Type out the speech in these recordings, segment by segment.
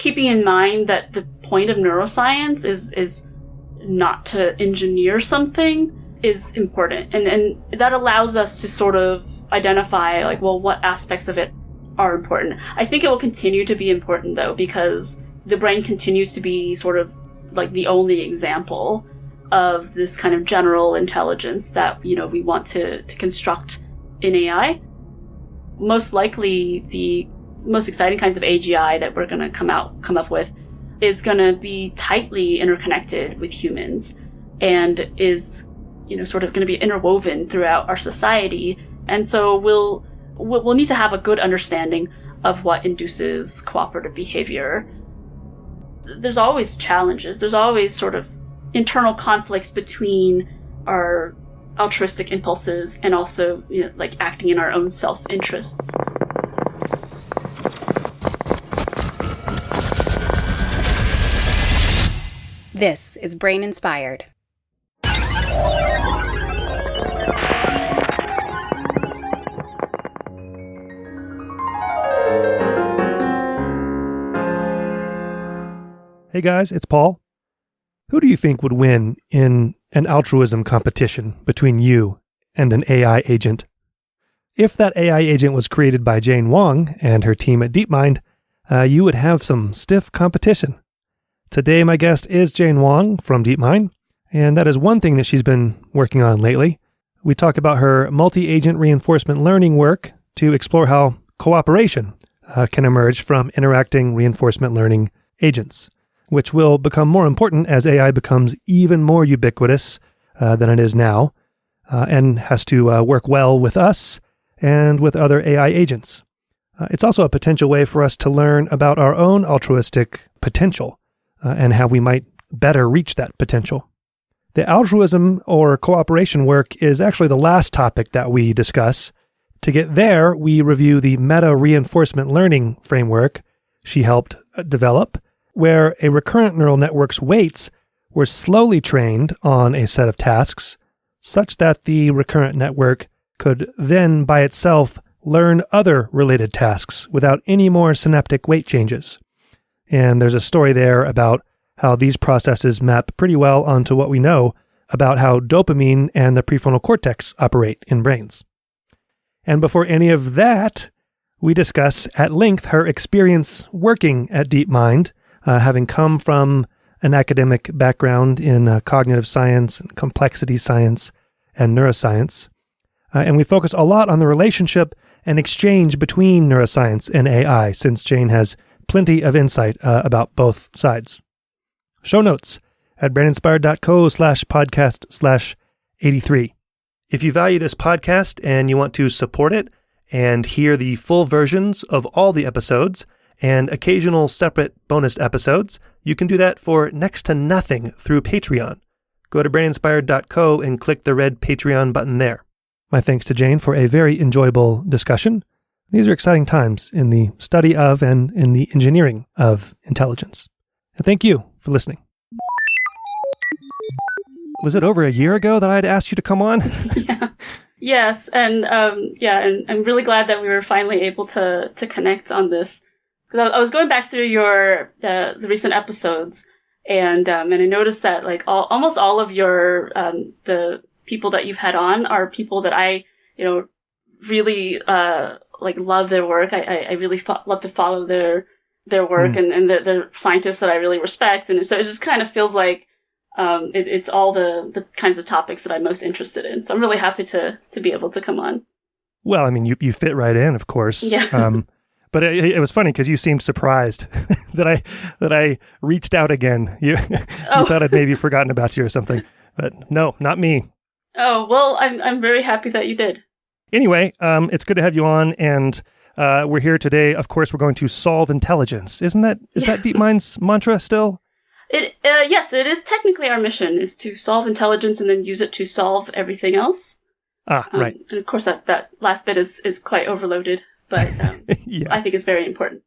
keeping in mind that the point of neuroscience is not to engineer something is important. And that allows us to sort of identify, like, well, what aspects of it are important. I think it will continue to be important, though, because the brain continues to be sort of like the only example of this kind of general intelligence that, you know, we want to construct in AI. Most likely, the most exciting kinds of AGI that we're going to come up with is going to be tightly interconnected with humans and is, you know, sort of going to be interwoven throughout our society. And so we'll need to have a good understanding of what induces cooperative behavior. There's always challenges. There's always sort of internal conflicts between our altruistic impulses and also, you know, like acting in our own self-interests. This is Brain Inspired. Hey guys, it's Paul. Who do you think would win in an altruism competition between you and an AI agent? If that AI agent was created by Jane Wang and her team at Deepmind, you would have some stiff competition. Today, my guest is Jane Wang from Deepmind, and that is one thing that she's been working on lately. We talk about her multi-agent reinforcement learning work to explore how cooperation can emerge from interacting reinforcement learning agents, which will become more important as AI becomes even more ubiquitous than it is now, and has to work well with us and with other AI agents. It's also a potential way for us to learn about our own altruistic potential and how we might better reach that potential. The altruism or cooperation work is actually the last topic that we discuss. To get there, we review the meta-reinforcement learning framework she helped develop, where a recurrent neural network's weights were slowly trained on a set of tasks, such that the recurrent network could then by itself learn other related tasks without any more synaptic weight changes. And there's a story there about how these processes map pretty well onto what we know about how dopamine and the prefrontal cortex operate in brains. And before any of that, we discuss at length her experience working at Deepmind, having come from an academic background in cognitive science and complexity science and neuroscience. And we focus a lot on the relationship and exchange between neuroscience and AI, since Jane has plenty of insight about both sides. Show notes at braininspired.co/podcast/83. If you value this podcast and you want to support it and hear the full versions of all the episodes and occasional separate bonus episodes, you can do that for next to nothing through Patreon. Go to braininspired.co and click the red Patreon button there. My thanks to Jane for a very enjoyable discussion. These are exciting times in the study of and in the engineering of intelligence. And thank you for listening. Was it over a year ago that I had asked you to come on? Yeah. Yes, and and I'm really glad that we were finally able to connect on this. Because I was going back through your the recent episodes, and I noticed that like almost all of your the people that you've had on are people that I really like love their work. I really love to follow their work, and they're scientists that I really respect, and so it just kind of feels like it's all the kinds of topics that I'm most interested in. So I'm really happy to be able to come on. Well, I mean, you fit right in, of course. Yeah. But it was funny because you seemed surprised that I reached out again. You thought I'd maybe forgotten about you or something, but no, not me. Oh, well, I'm very happy that you did. Anyway, it's good to have you on, and we're here today. Of course, we're going to solve intelligence. Is that Deepmind's mantra still? Yes, it is technically our mission, is to solve intelligence and then use it to solve everything else. Right. And of course, that last bit is quite overloaded, but yeah. I think it's very important.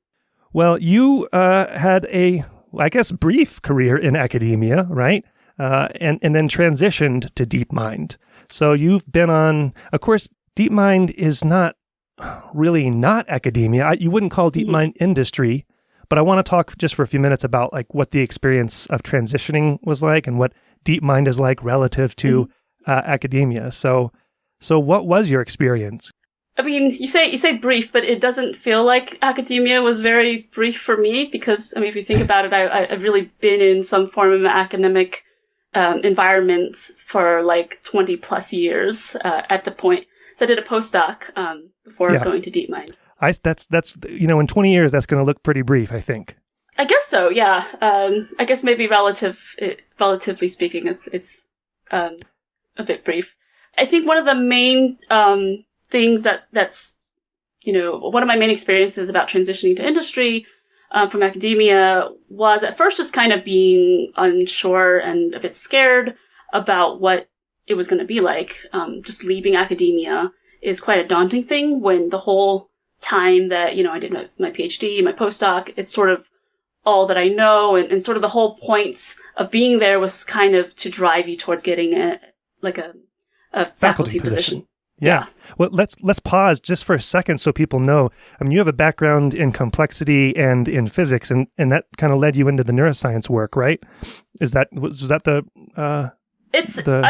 Well, you had a, I guess, brief career in academia, right? And then transitioned to Deepmind. So you've been on, of course, Deepmind is not academia. You wouldn't call Deepmind industry, But I want to talk just for a few minutes about like what the experience of transitioning was like and what Deepmind is like relative to academia. So what was your experience? I mean, you say brief, but it doesn't feel like academia was very brief for me because, I mean, if you think about it, I've really been in some form of academic environment for like 20 plus years at the point. So I did a postdoc before going to Deepmind. That's in 20 years, that's going to look pretty brief, I think. I guess so, yeah. I guess maybe relatively speaking, it's a bit brief. I think one of the main things that's one of my main experiences about transitioning to industry from academia was at first just kind of being unsure and a bit scared about what it was going to be like. Just leaving academia is quite a daunting thing when the whole time that, I did my PhD, my postdoc, it's sort of all that I know. And sort of the whole point of being there was kind of to drive you towards getting a faculty position. Yeah. Well, let's pause just for a second so people know. I mean, you have a background in complexity and in physics, and that kind of led you into the neuroscience work, right? Was that the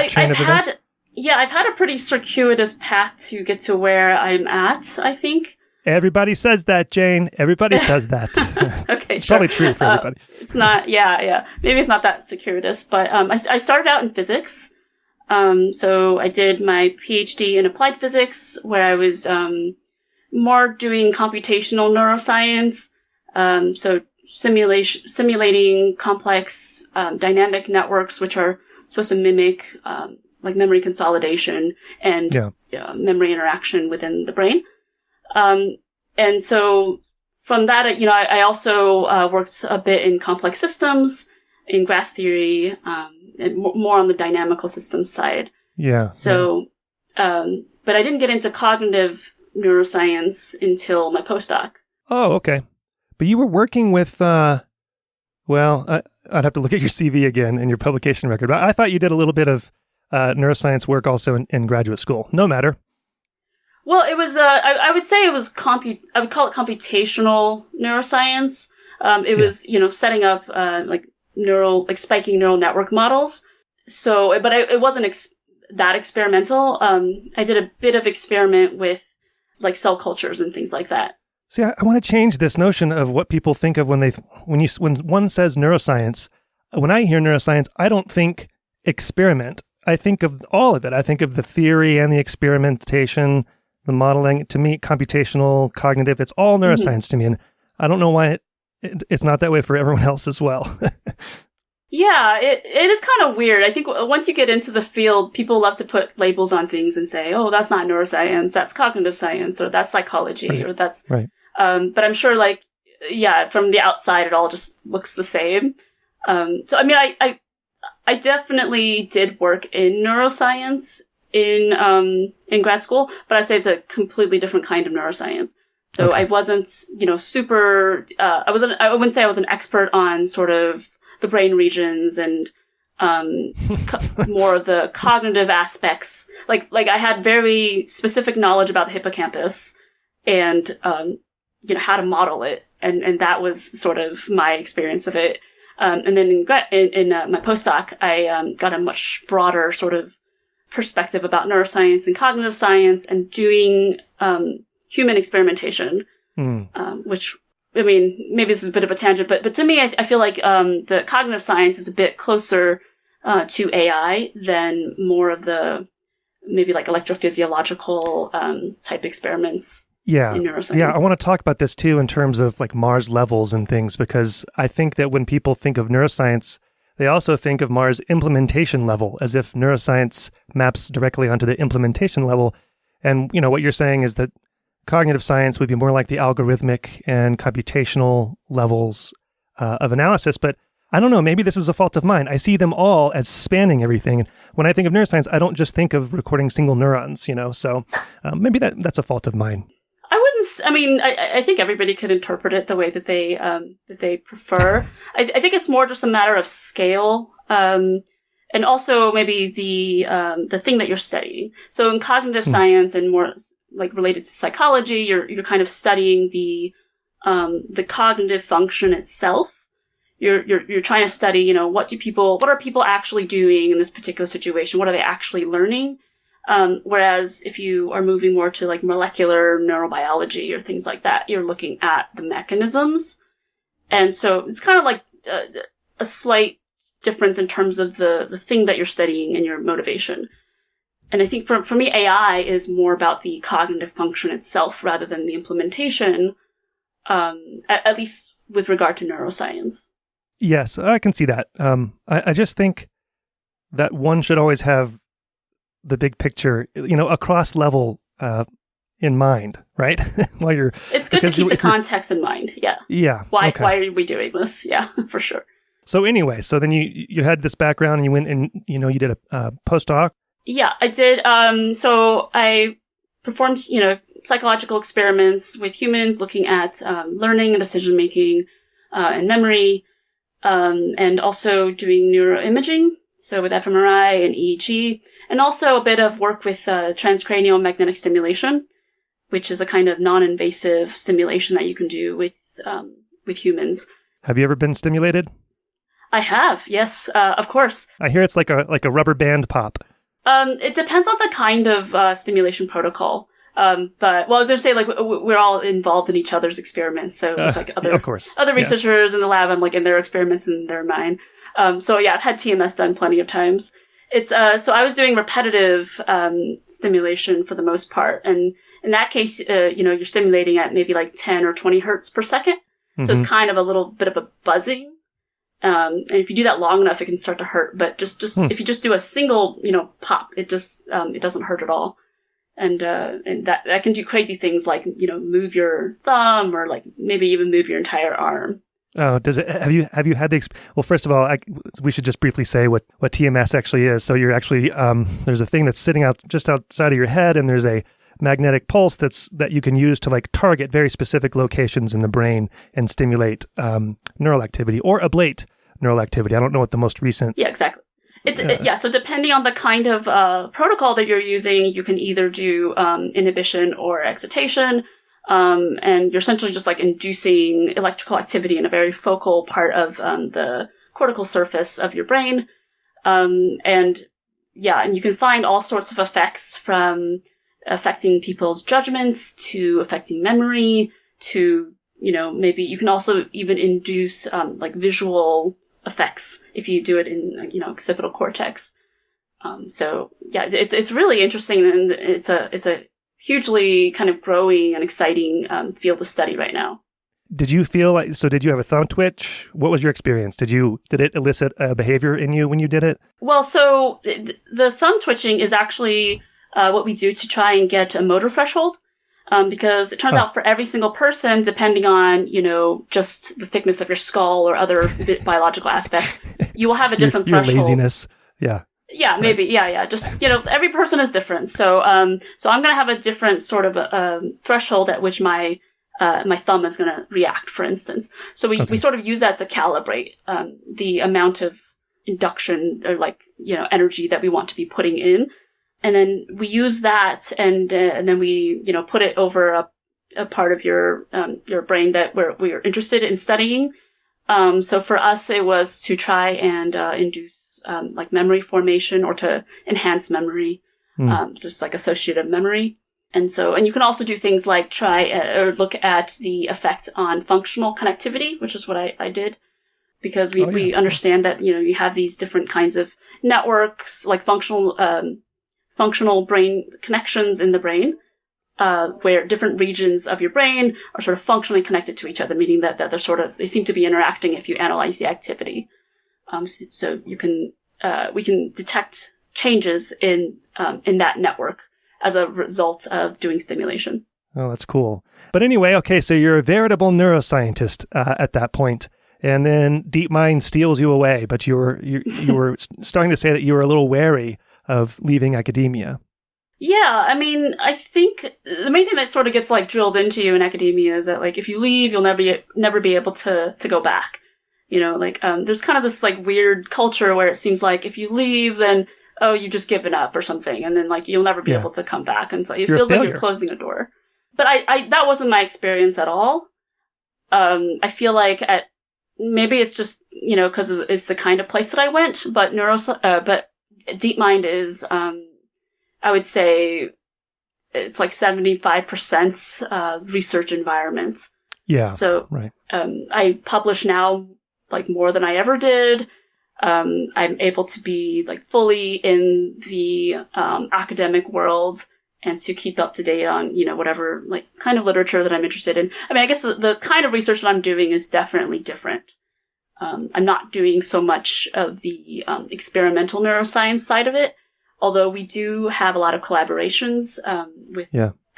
chain of events? I've had a pretty circuitous path to get to where I'm at, I think. Everybody says that, Jane. Everybody says that. Okay, it's probably true for everybody. It's not, yeah. Maybe it's not that circuitous, but I started out in physics. So I did my PhD in applied physics, where I was more doing computational neuroscience. So simulating complex dynamic networks, which are supposed to mimic like memory consolidation and memory interaction within the brain. And so from that, I also worked a bit in complex systems, in graph theory, and more on the dynamical systems side. Yeah. So, but I didn't get into cognitive neuroscience until my postdoc. Oh, okay. But you were working with, I'd have to look at your CV again and your publication record. But I thought you did a little bit of neuroscience work also in graduate school. No matter. Well, it was, I would say it was I would call it computational neuroscience. It was, setting up, spiking neural network models. So, but it wasn't that experimental. I did a bit of experiment with like cell cultures and things like that. See, I want to change this notion of what people think of when one says neuroscience. When I hear neuroscience, I don't think experiment. I think of all of it. I think of the theory and the experimentation, the modeling. To me, computational, cognitive, it's all neuroscience to me. And I don't know why it's not that way for everyone else as well. Yeah, it is kind of weird. I think once you get into the field, people love to put labels on things and say, oh, that's not neuroscience, that's cognitive science, or that's psychology, right. Or that's... Right. But I'm sure, from the outside, it all just looks the same. So, I mean, I definitely did work in neuroscience in grad school, but I'd say it's a completely different kind of neuroscience. So okay. I wasn't, super, I wouldn't say I was an expert on sort of the brain regions and, more of the cognitive aspects. Like I had very specific knowledge about the hippocampus and, how to model it. And that was sort of my experience of it. And then in my postdoc, I, got a much broader sort of perspective about neuroscience and cognitive science and doing, human experimentation, which, I mean, maybe this is a bit of a tangent, but to me, I feel like the cognitive science is a bit closer to AI than more of the maybe like electrophysiological type experiments in neuroscience. Yeah, I want to talk about this too in terms of like Mars levels and things, because I think that when people think of neuroscience, they also think of Mars implementation level, as if neuroscience maps directly onto the implementation level. And, what you're saying is that cognitive science would be more like the algorithmic and computational levels of analysis. But I don't know, maybe this is a fault of mine. I see them all as spanning everything. And when I think of neuroscience, I don't just think of recording single neurons, so maybe that's a fault of mine. I think everybody could interpret it the way that they prefer. I think it's more just a matter of scale. And also maybe the thing that you're studying. So in cognitive science and more like related to psychology, you're kind of studying the the cognitive function itself. You're trying to study, what are people actually doing in this particular situation? What are they actually learning? Whereas if you are moving more to like molecular neurobiology or things like that, you're looking at the mechanisms. And so it's kind of like a slight difference in terms of the thing that you're studying and your motivation. And I think for me, AI is more about the cognitive function itself rather than the implementation, at least with regard to neuroscience. Yes, I can see that. I just think that one should always have the big picture, across level in mind, right? It's good to keep the context in mind. Yeah. Yeah. Why are we doing this? Yeah, for sure. So anyway, then you had this background and you went and, you did a postdoc. Yeah, I did. So I performed, psychological experiments with humans looking at learning and decision making and memory, and also doing neuroimaging. So with fMRI and EEG, and also a bit of work with transcranial magnetic stimulation, which is a kind of non-invasive stimulation that you can do with humans. Have you ever been stimulated? I have, yes, of course. I hear it's like a rubber band pop. It depends on the kind of stimulation protocol. But I was going to say, like, we're all involved in each other's experiments. So, like other researchers in the lab, I'm like in their experiments and they're mine. So yeah, I've had TMS done plenty of times. It's so I was doing repetitive stimulation for the most part, and in that case, you're stimulating at maybe like 10 or 20 hertz per second. So it's kind of a little bit of a buzzing. And if you do that long enough, it can start to hurt. But just if you just do a single, pop, it just it doesn't hurt at all. And that can do crazy things like move your thumb or like maybe even move your entire arm. Oh, does it? Have you had the? Well, first of all, we should just briefly say what TMS actually is. So you're actually there's a thing that's sitting out just outside of your head, and there's a magnetic pulse that you can use to like target very specific locations in the brain and stimulate neural activity or ablate neural activity. I don't know what the most recent. Yeah, exactly. So depending on the kind of protocol that you're using, you can either do inhibition or excitation. And you're essentially just like inducing electrical activity in a very focal part of the cortical surface of your brain. And you can find all sorts of effects from affecting people's judgments to affecting memory to, maybe you can also even induce like visual effects if you do it in, occipital cortex. It's really interesting, and it's a hugely kind of growing and exciting field of study right now. Did you feel like, did you have a thumb twitch? What was your experience? Did it elicit a behavior in you when you did it? Well, so the thumb twitching is actually what we do to try and get a motor threshold. Because it turns out for every single person, depending on, just the thickness of your skull or other biological aspects, you will have a different your threshold. Laziness. Yeah. Yeah, maybe. Yeah. Just, every person is different. So I'm going to have a different sort of threshold at which my thumb is going to react, for instance. So we sort of use that to calibrate the amount of induction or energy that we want to be putting in. And then we use that and then we, put it over a part of your brain that we're interested in studying. So for us, it was to try and induce memory formation or to enhance memory, just like associative memory. And you can also do things like try or look at the effect on functional connectivity, which is what I did, because we understand that, you have these different kinds of networks, like functional brain connections in the brain, where different regions of your brain are sort of functionally connected to each other, meaning that they seem to be interacting if you analyze the activity. So you can, we can detect changes in that network as a result of doing stimulation. Oh, that's cool. But anyway, okay, so you're a veritable neuroscientist at that point, and then Deepmind steals you away. But you were starting to say that you were a little wary of leaving academia. Yeah, I mean, I think the main thing that sort of gets drilled into you in academia is that if you leave, you'll never be able to go back. There's kind of this weird culture where it seems like if you leave, then you've just given up or something, and then you'll never be able to come back, and so it feels like you're closing a door. But I that wasn't my experience at all. I feel like maybe it's just, because it's the kind of place that I went, but but Deepmind is, I would say it's like 75% research environment. Yeah. So, right. I publish now like more than I ever did. I'm able to be like fully in the academic world and to keep up to date on, whatever like kind of literature that I'm interested in. I mean, I guess the kind of research that I'm doing is definitely different. I'm not doing so much of the experimental neuroscience side of it, although we do have a lot of collaborations with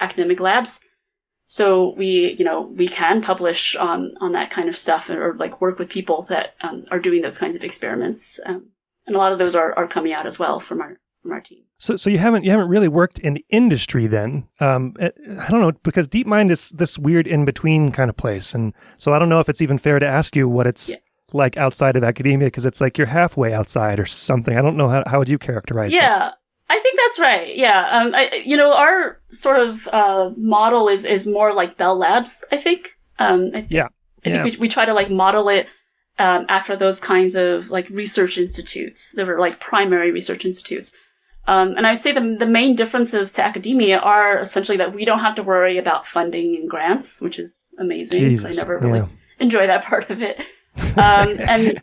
academic labs. So we can publish on that kind of stuff, or like work with people that are doing those kinds of experiments, and a lot of those are coming out as well from our team. So you haven't really worked in industry then? I don't know, because Deepmind is this weird in between kind of place, and so I don't know if it's even fair to ask you what it's like outside of academia, because it's like you're halfway outside or something. I don't know how would you characterize that? Yeah. I think that's right. Yeah. Our sort of model is more like Bell Labs, I think. I think we try to like model it after those kinds of like research institutes. They were like primary research institutes. And I would say the main differences to academia are essentially that we don't have to worry about funding and grants, which is amazing. Jesus, I never really enjoy that part of it. And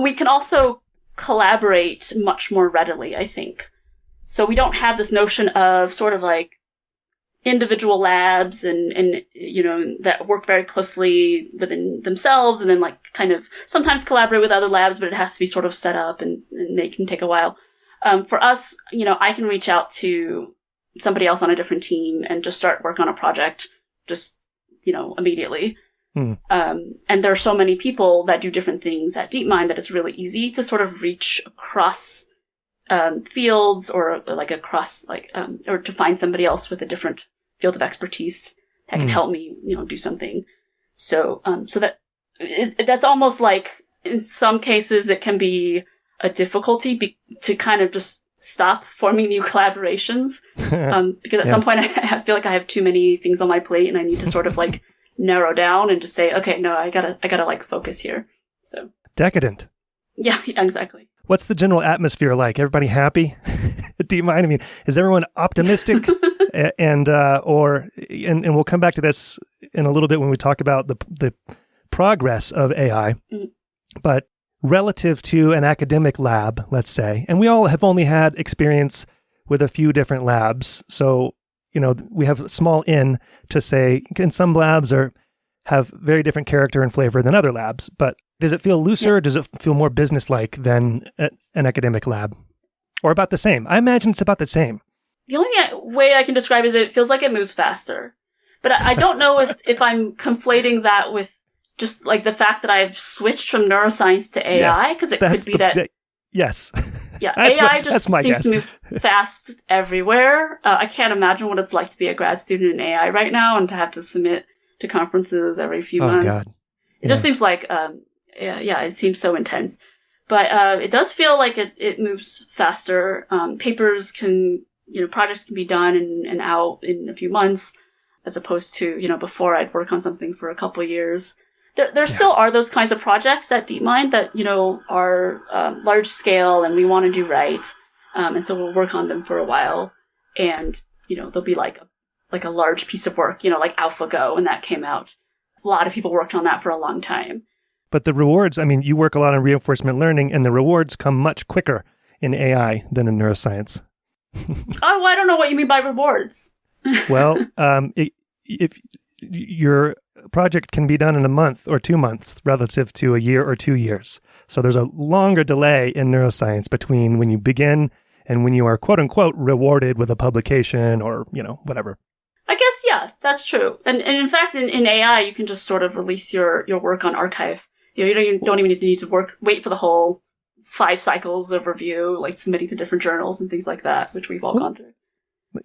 we can also collaborate much more readily, I think. So we don't have this notion of sort of like individual labs and that work very closely within themselves and then like kind of sometimes collaborate with other labs, but it has to be sort of set up and they can take a while. For us, I can reach out to somebody else on a different team and just start work on a project just, immediately. And there are so many people that do different things at Deepmind that it's really easy to sort of reach across fields or like across or to find somebody else with a different field of expertise that can help me, do something. So that's almost like in some cases it can be a difficulty to kind of just stop forming new collaborations. Because at some point I feel like I have too many things on my plate and I need to sort of like narrow down and just say, okay, no, I gotta like focus here. So decadent. Yeah, exactly. What's the general atmosphere like? Everybody happy? Do you mind? I mean, is everyone optimistic? and we'll come back to this in a little bit when we talk about the progress of AI. But relative to an academic lab, let's say, and we all have only had experience with a few different labs. So, we have a small in to say, and some labs have very different character and flavor than other labs, but does it feel looser? Or does it feel more business-like than an academic lab? Or about the same? I imagine it's about the same. The only way I can describe it is it feels like it moves faster. But I don't know if I'm conflating that with just like the fact that I've switched from neuroscience to AI, because it could be that... Yes. Yeah, AI just seems to move fast everywhere. I can't imagine what it's like to be a grad student in AI right now and to have to submit to conferences every few months. God. It just seems like... it seems so intense. But it does feel like it moves faster. Papers projects can be done and out in a few months, as opposed to, before I'd work on something for a couple years. There still are those kinds of projects at Deepmind that, are large scale and we want to do right. And so we'll work on them for a while. And, there'll be like a large piece of work, like AlphaGo, when that came out. A lot of people worked on that for a long time. But the rewards, I mean, you work a lot on reinforcement learning, and the rewards come much quicker in AI than in neuroscience. I don't know what you mean by rewards. Well, if your project can be done in a month or 2 months relative to a year or 2 years. So there's a longer delay in neuroscience between when you begin and when you are, quote unquote, rewarded with a publication or, whatever. I guess, yeah, that's true. And in fact, in AI, you can just sort of release your work on archive. You don't even need to wait for the whole 5 cycles of review, like submitting to different journals and things like that, which we've all gone through.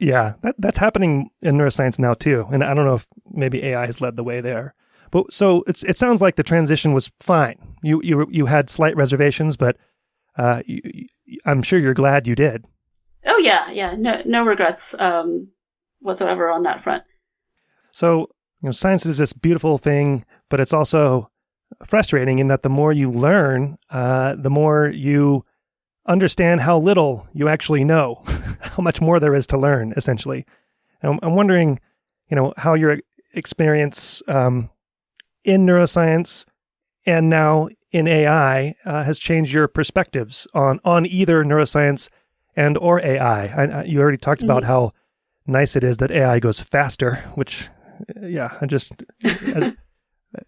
Yeah, that's happening in neuroscience now too. And I don't know if maybe AI has led the way there. But so it sounds like the transition was fine. You had slight reservations, but I'm sure you're glad you did. Oh yeah. No regrets whatsoever on that front. So science is this beautiful thing, but it's also frustrating in that the more you learn, the more you understand how little you actually know, how much more there is to learn, essentially. And I'm wondering, how your experience in neuroscience and now in AI has changed your perspectives on either neuroscience and or AI. You already talked about how nice it is that AI goes faster, which,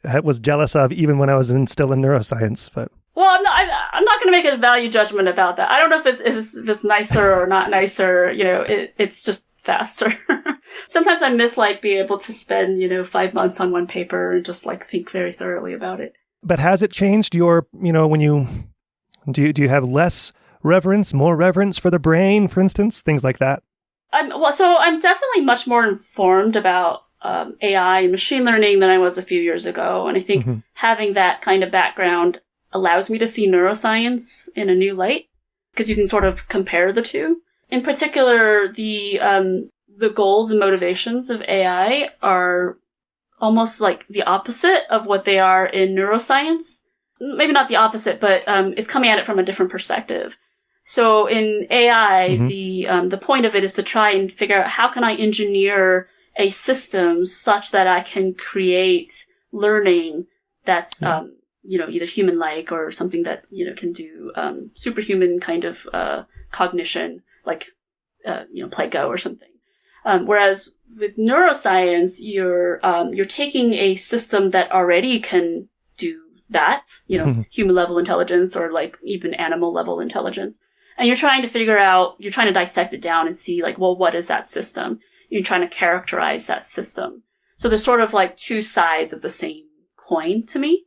I was jealous of even when I was still in neuroscience. But well, I'm not going to make a value judgment about that. I don't know if it's nicer or not nicer. It's just faster. Sometimes I miss being able to spend 5 months on one paper and just think very thoroughly about it. But has it changed your when you do you have less reverence, more reverence for the brain, for instance, things like that? So I'm definitely much more informed about AI and machine learning than I was a few years ago. And I think having that kind of background allows me to see neuroscience in a new light because you can sort of compare the two. In particular, the goals and motivations of AI are almost the opposite of what they are in neuroscience. Maybe not the opposite, but it's coming at it from a different perspective. So in AI, the point of it is to try and figure out how can I engineer a system such that I can create learning that's either human-like or something that can do superhuman kind of cognition, play Go or something. Whereas with neuroscience, you're taking a system that already can do that, human level intelligence or even animal level intelligence. And you're trying to dissect it down and see what is that system? You're trying to characterize that system. So there's sort of two sides of the same coin to me.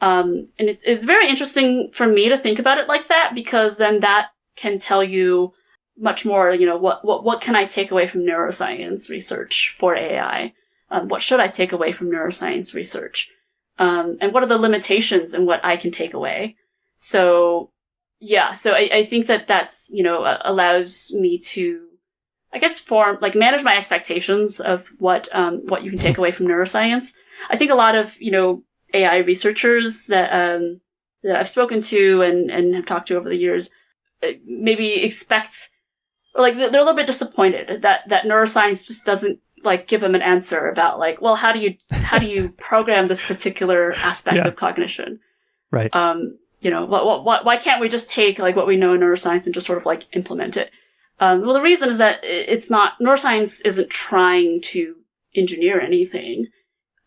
And it's very interesting for me to think about it like that because then that can tell you much more, what can I take away from neuroscience research for AI? What should I take away from neuroscience research? And what are the limitations in what I can take away? So I think that's, allows me to, I guess, manage my expectations of what you can take away from neuroscience. I think a lot of, AI researchers that I've spoken to and have talked to over the years maybe expect, they're a little bit disappointed that neuroscience just doesn't give them an answer about how do you program this particular aspect of cognition? Right. Why can't we just take what we know in neuroscience and just sort of implement it? Well, the reason is that neuroscience isn't trying to engineer anything.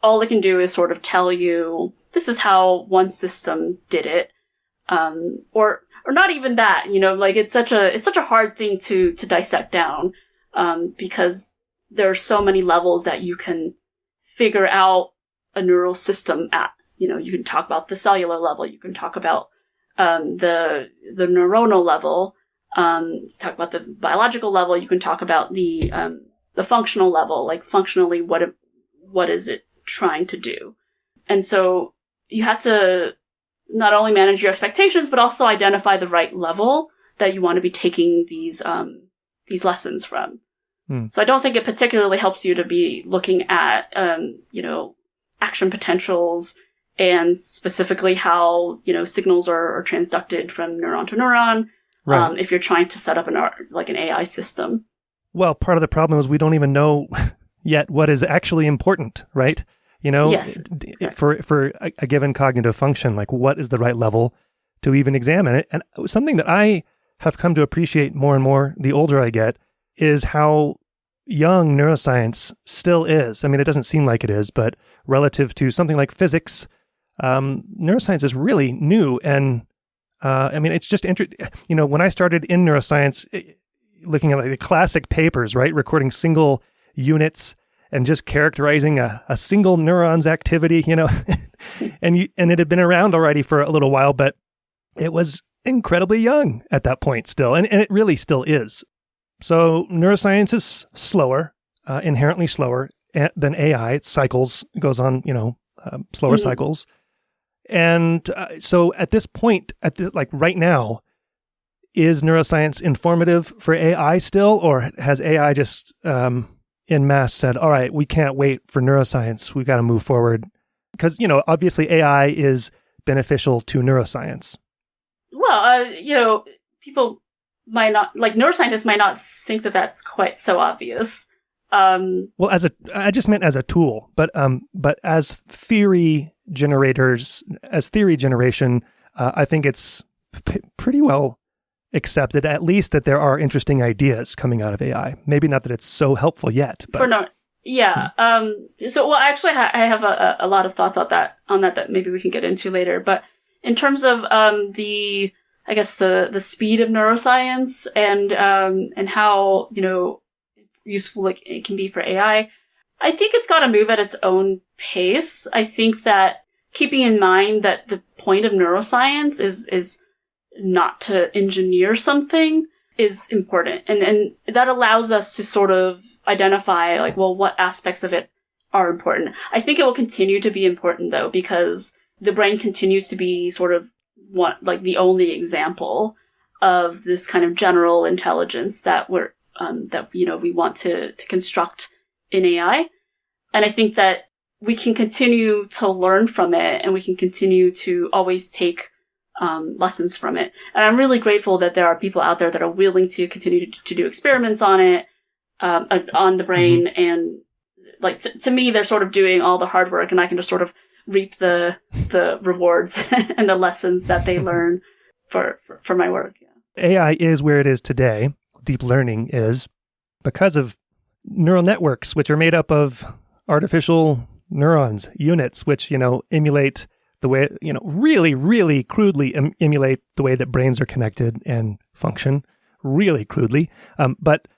All it can do is sort of tell you, this is how one system did it. Or not even that, it's such a hard thing to dissect down, because there are so many levels that you can figure out a neural system at. You can talk about the cellular level, you can talk about, the neuronal level, talk about the biological level, you can talk about the functional level, functionally, what is it trying to do? And so you have to not only manage your expectations, but also identify the right level that you want to be taking these lessons from. So I don't think it particularly helps you to be looking at, action potentials and specifically how, signals are transducted from neuron to neuron. Right. If you're trying to set up an AI system. Well, part of the problem is we don't even know yet what is actually important, right? Yes, exactly. For a given cognitive function, what is the right level to even examine it? And something that I have come to appreciate more and more the older I get is how young neuroscience still is. I mean, it doesn't seem like it is, but relative to something like physics, neuroscience is really new. And it's just interesting. When I started in neuroscience, looking at the classic papers, right, recording single units and just characterizing a single neuron's activity, and it had been around already for a little while, but it was incredibly young at that point still, and it really still is. So neuroscience is slower, inherently slower than AI. It goes on, slower cycles. And so at this point, right now, is neuroscience informative for AI still, or has AI just en masse said, all right, we can't wait for neuroscience. We've got to move forward. Because, obviously AI is beneficial to neuroscience. Well, people might not, like neuroscientists might not think that that's quite so obvious. Well, I just meant as a tool, but as theory generators, as theory generation, I think it's pretty well accepted, at least that there are interesting ideas coming out of AI. Maybe not that it's so helpful yet. But. Yeah. Actually, I have a lot of thoughts on that maybe we can get into later. But in terms of the speed of neuroscience and how useful it can be for AI, I think it's got to move at its own pace. I think that keeping in mind that the point of neuroscience is not to engineer something is important, and that allows us to sort of identify what aspects of it are important. I think it will continue to be important though, because the brain continues to be sort of the only example of this kind of general intelligence that we want to construct in AI. And I think that we can continue to learn from it, and we can continue to always take lessons from it. And I'm really grateful that there are people out there that are willing to continue to do experiments on it, on the brain. Mm-hmm. And to me, they're sort of doing all the hard work, and I can just sort of reap the rewards and the lessons that they learn for my work. Yeah. AI is where it is today. Deep learning is because of neural networks, which are made up of artificial neurons, units, which, emulate the way, really, really crudely emulate the way that brains are connected and function, really crudely. But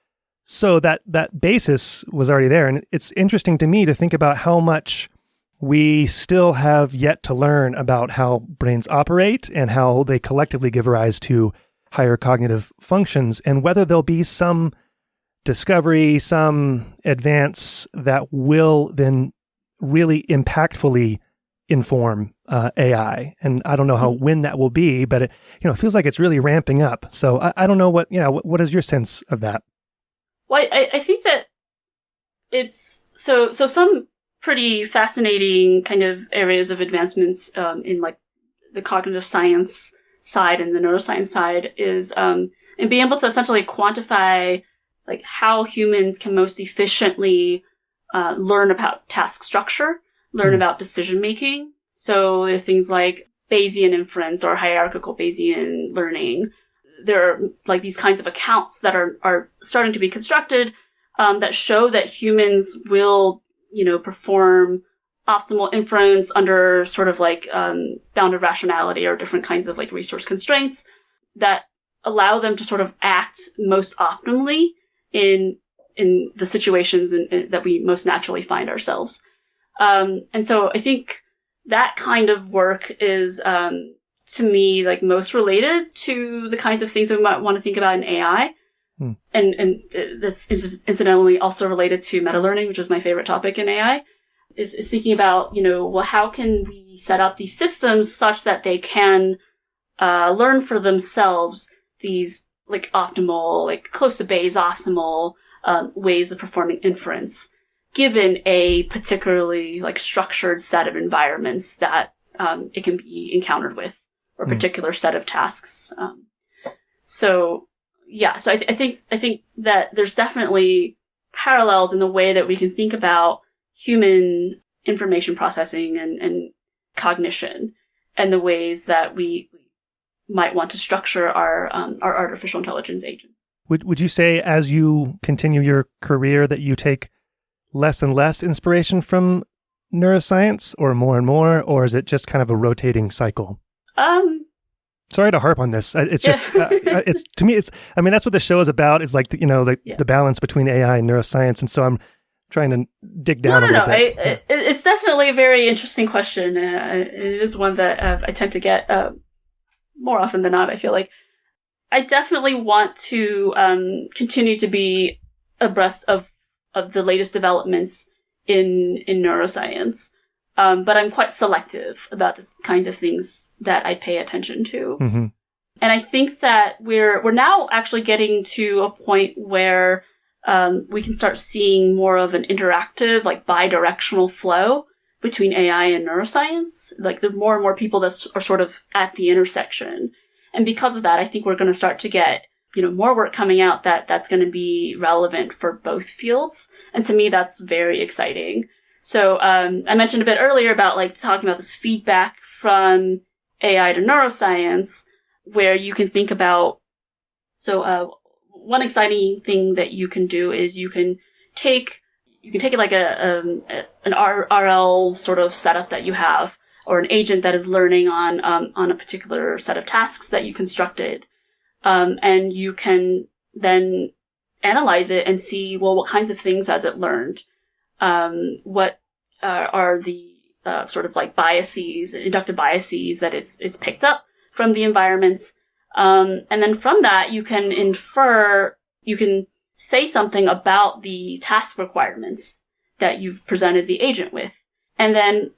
so that basis was already there. And it's interesting to me to think about how much we still have yet to learn about how brains operate and how they collectively give rise to higher cognitive functions, and whether there'll be some discovery, some advance that will then really impactfully inform AI. And I don't know when that will be, but it feels like it's really ramping up. So I don't know what is your sense of that? Well, I think that it's so some pretty fascinating kind of areas of advancements in the cognitive science side and the neuroscience side is in being able to essentially quantify how humans can most efficiently learn about task structure, learn about decision making. So there's things like Bayesian inference or hierarchical Bayesian learning. There are these kinds of accounts that are starting to be constructed that show that humans will perform optimal inference under sort of bounded rationality or different kinds of resource constraints that allow them to sort of act most optimally in the situations that we most naturally find ourselves. And so I think that kind of work is, to me, most related to the kinds of things that we might want to think about in AI. And that's incidentally also related to meta-learning, which is my favorite topic in AI, is thinking about, how can we set up these systems such that they can learn for themselves these optimal, close to Bayes optimal ways of performing inference, given a particularly structured set of environments that it can be encountered with, or a particular set of tasks. So I think that there's definitely parallels in the way that we can think about human information processing and cognition, and the ways that we might want to structure our artificial intelligence agents. Would you say, as you continue your career, that you take less and less inspiration from neuroscience, or more and more, or is it just kind of a rotating cycle? Sorry to harp on this. It's just, it's to me, that's what the show is about. Is the balance between AI and neuroscience, and so I'm trying to dig down a little bit. It's definitely a very interesting question. It is one that I tend to get more often than not. I feel like I definitely want to continue to be abreast of the latest developments in neuroscience. But I'm quite selective about the kinds of things that I pay attention to. Mm-hmm. And I think that we're now actually getting to a point where we can start seeing more of an interactive, like bi-directional flow between AI and neuroscience. Like there are more and more people that are sort of at the intersection. And because of that, I think we're going to start to get, more work coming out that's going to be relevant for both fields. And to me, that's very exciting. So, I mentioned a bit earlier about like talking about this feedback from AI to neuroscience, where you can think about, one exciting thing that you can do is you can take it like an RL sort of setup that you have, or an agent that is learning on a particular set of tasks that you constructed. And you can then analyze it and see, well, what kinds of things has it learned? What are the sort of like biases, inductive biases that it's picked up from the environment? And then from that, you can infer, you can say something about the task requirements that you've presented the agent with. And then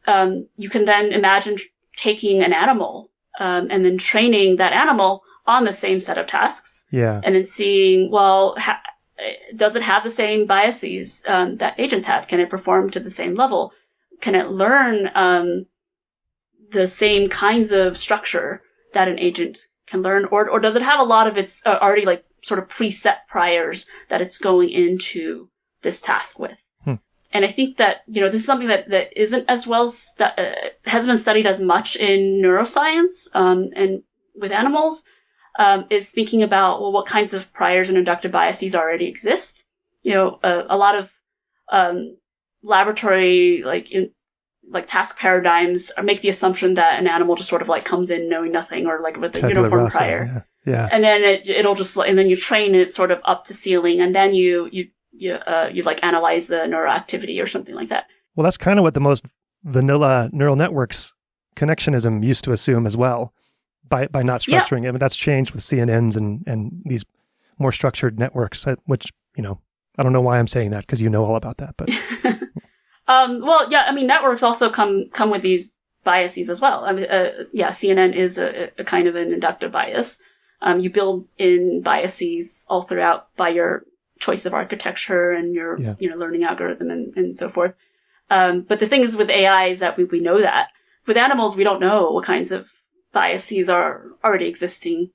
you can then imagine taking an animal and then training that animal on the same set of tasks. Yeah. And then seeing, well, does it have the same biases that agents have? Can it perform to the same level? Can it learn the same kinds of structure that an agent can learn? Or does it have a lot of its already like sort of preset priors that it's going into this task with? And I think that, this is something that isn't as well, hasn't been studied as much in neuroscience and with animals, is thinking about, well, what kinds of priors and inductive biases already exist. A lot of laboratory, task paradigms make the assumption that an animal just sort of like comes in knowing nothing, or like with a uniform rasa, prior. Yeah. And then it'll just, and then you train it sort of up to ceiling, and then you like analyze the neuroactivity or something like that. Well, that's kind of what the most vanilla neural networks connectionism used to assume as well, by not structuring it. I mean, that's changed with CNNs and these more structured networks, which, I don't know why I'm saying that, because you know all about that, but. Well, yeah, I mean, networks also come with these biases as well. I mean, CNN is a kind of an inductive bias. You build in biases all throughout by your choice of architecture and your learning algorithm and so forth. But the thing is with AI is that we know that. With animals, we don't know what kinds of biases are already existing.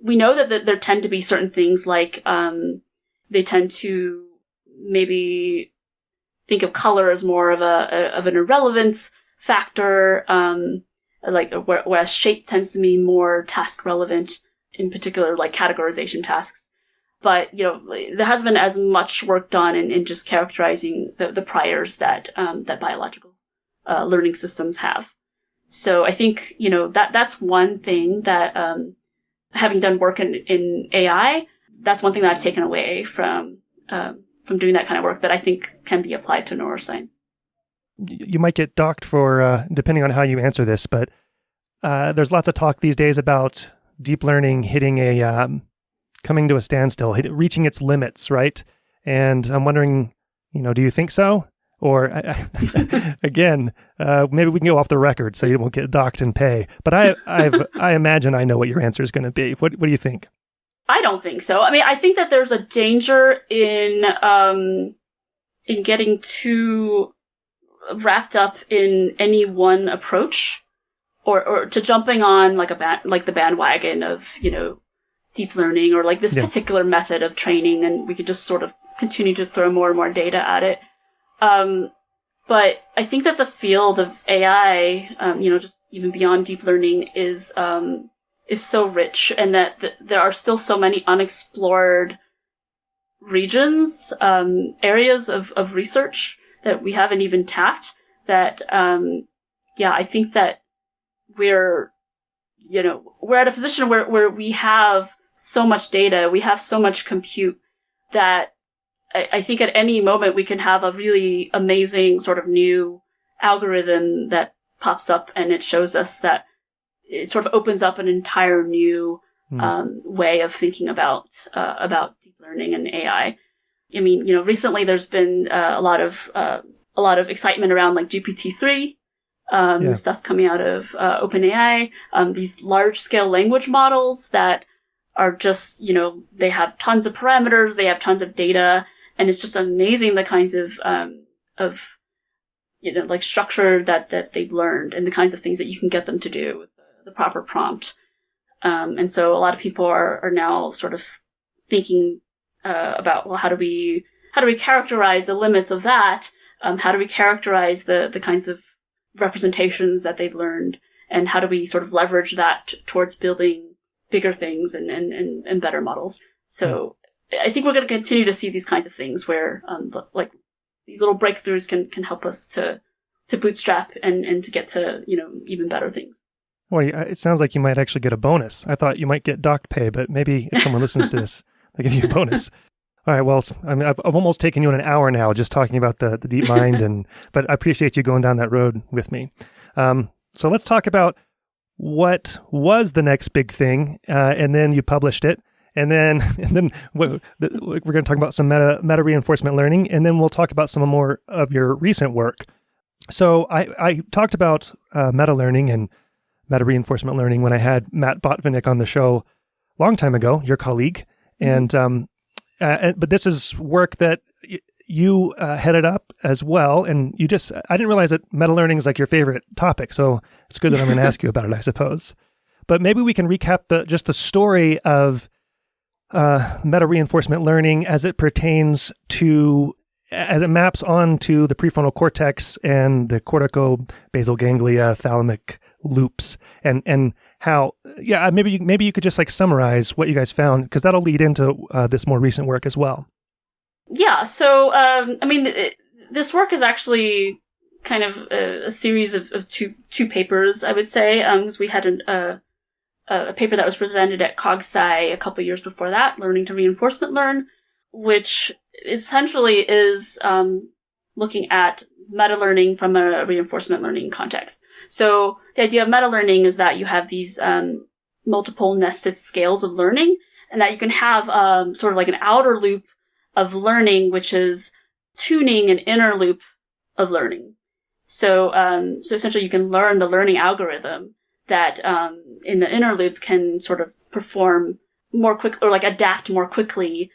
We know that there tend to be certain things like they tend to maybe think of color as more of an irrelevance factor, whereas shape tends to be more task relevant, in particular like categorization tasks. But there hasn't been as much work done in just characterizing the priors that biological learning systems have. So I think that's one thing that having done work in AI, that's one thing that I've taken away from doing that kind of work that I think can be applied to neuroscience. You might get docked for, depending on how you answer this, but there's lots of talk these days about deep learning hitting coming to a standstill, reaching its limits, right? And I'm wondering, do you think so? Or again, maybe we can go off the record so you won't get docked and pay. But I imagine I know what your answer is going to be. What do you think? I don't think so. I mean, I think that there's a danger in getting too wrapped up in any one approach, or to jumping on like the bandwagon of deep learning, or like this particular method of training, and we could just sort of continue to throw more and more data at it. But I think that the field of AI, just even beyond deep learning, is so rich, and that there are still so many unexplored regions, areas of research that we haven't even tapped. That, I think that we're at a position where we have so much data, we have so much compute, that I think at any moment we can have a really amazing sort of new algorithm that pops up, and it shows us that it sort of opens up an entire new way of thinking about deep learning and AI. I mean, recently there's been a lot of excitement around like GPT-3, stuff coming out of OpenAI, these large scale language models that are just, they have tons of parameters, they have tons of data, and it's just amazing the kinds of like structure that they've learned and the kinds of things that you can get them to do with the proper prompt. And so a lot of people are now sort of thinking about, well, how do we characterize the limits of that? How do we characterize the kinds of representations that they've learned? And how do we sort of leverage that towards building bigger things and better models? So I think we're going to continue to see these kinds of things where like these little breakthroughs can help us to bootstrap and to get to, even better things. Well, it sounds like you might actually get a bonus. I thought you might get docked pay, but maybe if someone listens to this, they give you a bonus. All right. Well, I've almost taken you an hour now just talking about the Deepmind, but I appreciate you going down that road with me. So let's talk about what was the next big thing, and then you published it, and then we're going to talk about some meta reinforcement learning, and then we'll talk about some more of your recent work. So I talked about meta learning and meta reinforcement learning when I had Matt Botvinnik on the show a long time ago, your colleague, and but this is work that you headed up as well, and I didn't realize that meta learning is like your favorite topic, so it's good that I'm going to ask you about it, I suppose. But maybe we can recap the story of meta reinforcement learning as it pertains to, as it maps onto the prefrontal cortex and the cortico-basal ganglia thalamic loops, and how, maybe you could just like summarize what you guys found, because that'll lead into this more recent work as well. Yeah, so, this work is actually kind of a series of two papers, I would say, because we had a paper that was presented at CogSci a couple years before that, Learning to Reinforcement Learn, which essentially is looking at meta-learning from a reinforcement learning context. So the idea of meta-learning is that you have these multiple nested scales of learning, and that you can have sort of like an outer loop of learning, which is tuning an inner loop of learning. So essentially you can learn the learning algorithm that in the inner loop can sort of perform more quick, or like adapt more quickly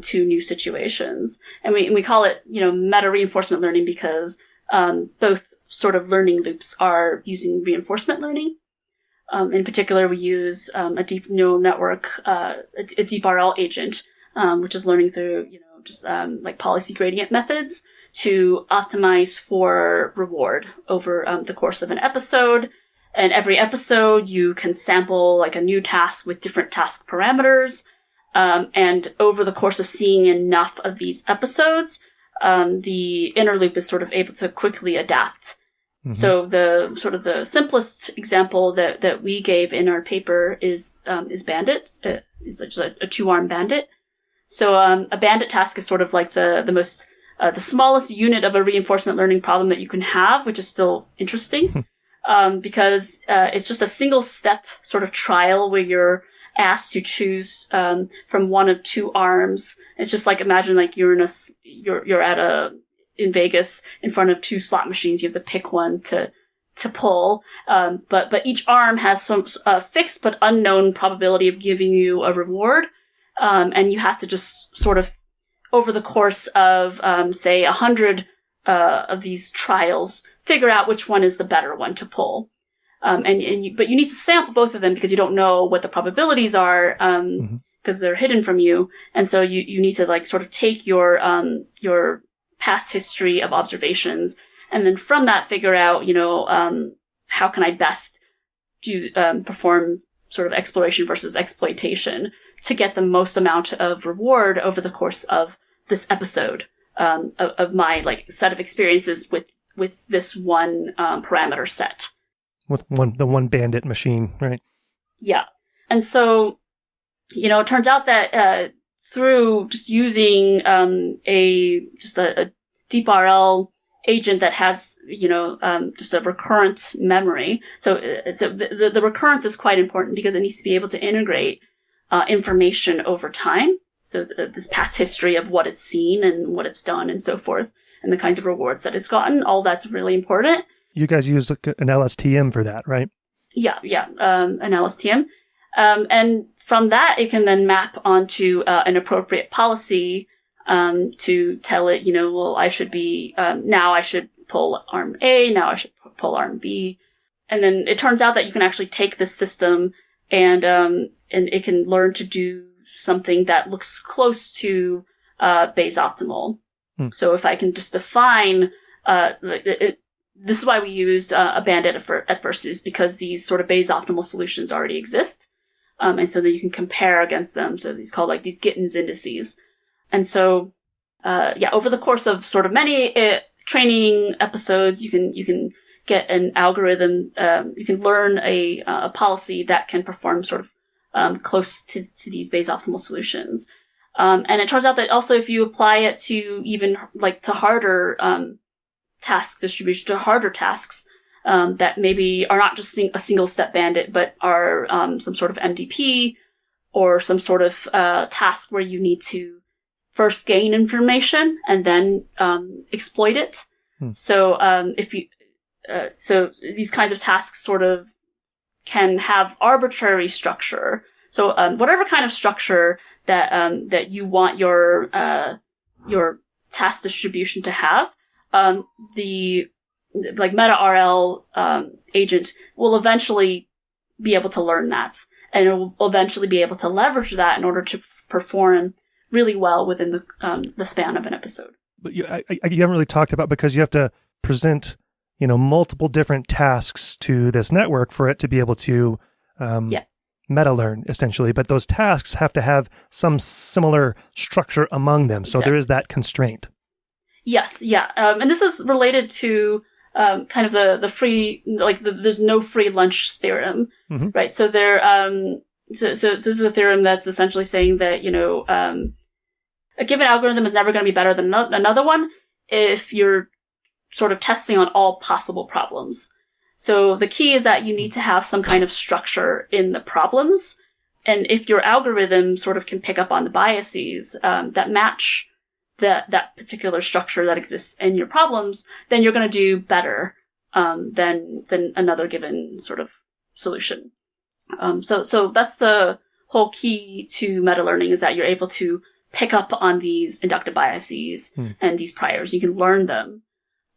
to new situations. And we call it, meta reinforcement learning because both sort of learning loops are using reinforcement learning. In particular, we use a deep neural network, a deep RL agent, which is learning through, like policy gradient methods to optimize for reward over the course of an episode. And every episode, you can sample like a new task with different task parameters. And over the course of seeing enough of these episodes, the inner loop is sort of able to quickly adapt. Mm-hmm. So the simplest example that we gave in our paper is Bandit. It's just a 2-arm bandit. So a bandit task is sort of like the smallest unit of a reinforcement learning problem that you can have, which is still interesting. Because it's just a single step sort of trial where you're asked to choose from one of 2 arms. It's just like, imagine like you're in Vegas in front of 2 slot machines. You have to pick one to pull. But each arm has some fixed but unknown probability of giving you a reward. And you have to just sort of, over the course of say 100 of these trials, figure out which one is the better one to pull. But you need to sample both of them because you don't know what the probabilities are, because they're hidden from you. And so you need to like sort of take your past history of observations, and then from that figure out, how can I best perform sort of exploration versus exploitation to get the most amount of reward over the course of this episode, of my like set of experiences with this one parameter set. With the one bandit machine, right? Yeah. And so, it turns out that through just using a deep RL agent that has, just a recurrent memory. So the recurrence is quite important because it needs to be able to integrate information over time. So this past history of what it's seen and what it's done and so forth, and the kinds of rewards that it's gotten, all that's really important. You guys use an LSTM for that, right? Yeah, an LSTM. And from that, it can then map onto an appropriate policy to tell it, well, I should be, now I should pull arm A, now I should pull arm B. And then it turns out that you can actually take this system and it can learn to do something that looks close to Bayes optimal. So if I can just define, this is why we used a bandit at first, is because these sort of Bayes optimal solutions already exist. And so that you can compare against them. So these called these Gittins indices. And so, over the course of sort of many training episodes, you can get an algorithm, you can learn a policy that can perform sort of close to these Bayes optimal solutions. And it turns out that also if you apply it to even to harder task distribution, to harder tasks that maybe are not just a single step bandit, but are some sort of MDP or some sort of task where you need to first gain information and then exploit it. So so these kinds of tasks sort of can have arbitrary structure. So whatever kind of structure that you want your task distribution to have, the meta-RL agent will eventually be able to learn that, and it will eventually be able to leverage that in order to perform really well within the span of an episode. But you haven't really talked about, because you have to present multiple different tasks to this network for it to be able to meta learn, essentially. But those tasks have to have some similar structure among them. So there is that constraint. Yes, yeah. And this is related to kind of the free, there's no free lunch theorem, right? So so this is a theorem that's essentially saying that, a given algorithm is never going to be better than another one if you're sort of testing on all possible problems. So the key is that you need to have some kind of structure in the problems. And if your algorithm sort of can pick up on the biases that match that particular structure that exists in your problems, then you're going to do better than another given sort of solution. So that's the whole key to meta learning, is that you're able to pick up on these inductive biases and these priors. You can learn them.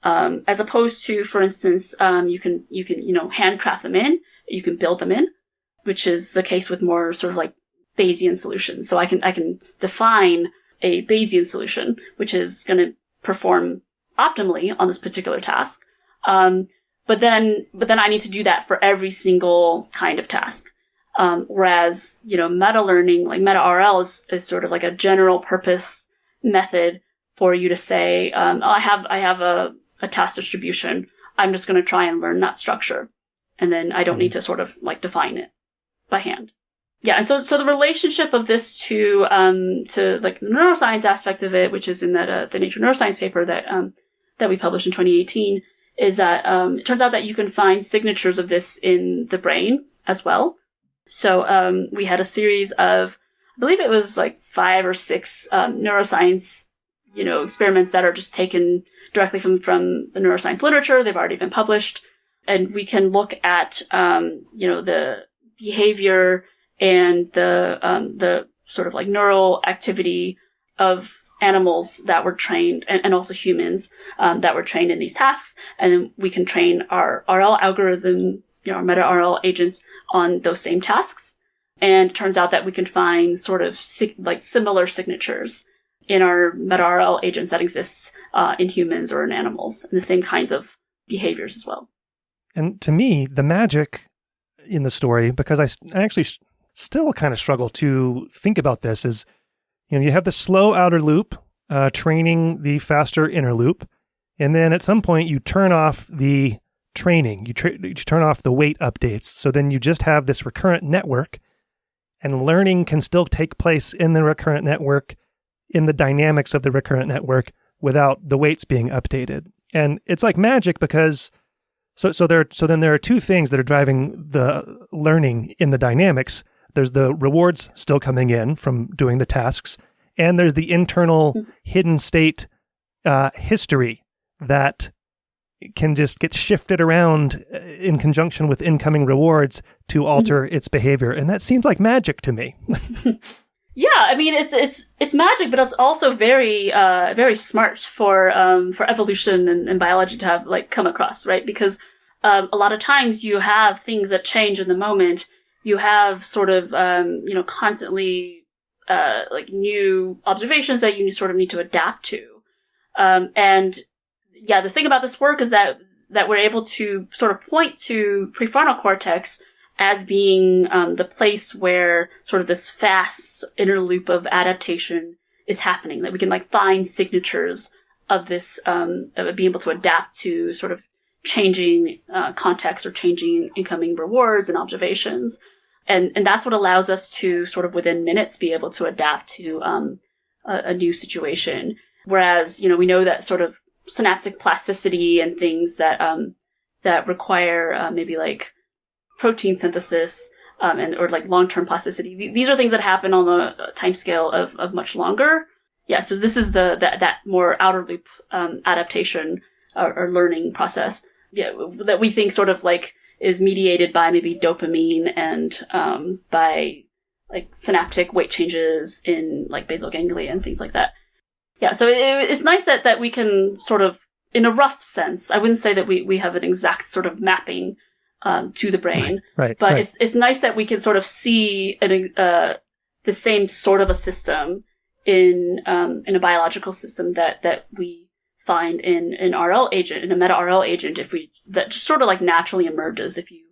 As opposed to, for instance, you can handcraft them in, you can build them in, which is the case with more sort of Bayesian solutions. So I can define a Bayesian solution, which is going to perform optimally on this particular task. But then I need to do that for every single kind of task. Whereas, meta learning, meta RL is sort of a general purpose method for you to say, I have a task distribution. I'm just going to try and learn that structure. And then I don't need to sort of define it by hand. Yeah. And so the relationship of this to the neuroscience aspect of it, which is in that, the Nature Neuroscience paper that we published in 2018, is that, it turns out that you can find signatures of this in the brain as well. So, we had a series of, I believe it was 5 or 6, neuroscience, experiments that are just taken directly from the neuroscience literature. They've already been published. And we can look at, the behavior and the sort of neural activity of animals that were trained, and also humans, that were trained in these tasks. And then we can train our RL algorithm, our meta RL agents on those same tasks. And it turns out that we can find sort of similar signatures in our meta RL agents that exists in humans or in animals, and the same kinds of behaviors as well. And to me, the magic in the story, because I actually still kind of struggle to think about this, is, you have the slow outer loop training the faster inner loop, and then at some point you turn off the training, you turn off the weight updates. So then you just have this recurrent network, and learning can still take place in the recurrent network, in the dynamics of the recurrent network, without the weights being updated. And it's like magic, because so then there are two things that are driving the learning in the dynamics. There's the rewards still coming in from doing the tasks, and there's the internal hidden state history that can just get shifted around in conjunction with incoming rewards to alter its behavior. And that seems like magic to me. Yeah, I mean, it's magic, but it's also very very smart for evolution and biology to have like come across, right? Because a lot of times you have things that change in the moment. You have sort of constantly like new observations that you sort of need to adapt to. And yeah, the thing about this work is that we're able to sort of point to prefrontal cortex as being the place where sort of this fast inner loop of adaptation is happening, that we can like find signatures of this, of being able to adapt to sort of changing context or changing incoming rewards and observations. And that's what allows us to sort of within minutes be able to adapt to a new situation. Whereas, we know that sort of synaptic plasticity and things that that require maybe like protein synthesis or like long-term plasticity. These are things that happen on the timescale of much longer. Yeah, so this is that more outer loop adaptation or learning process. Yeah, that we think sort of like is mediated by maybe dopamine and by like synaptic weight changes in like basal ganglia and things like that. Yeah, so it's nice that we can sort of, in a rough sense, I wouldn't say that we have an exact sort of mapping to the brain, right? But it's nice that we can sort of see the same sort of a system in a biological system that we find in an RL agent, in a meta RL agent, that just sort of like naturally emerges if you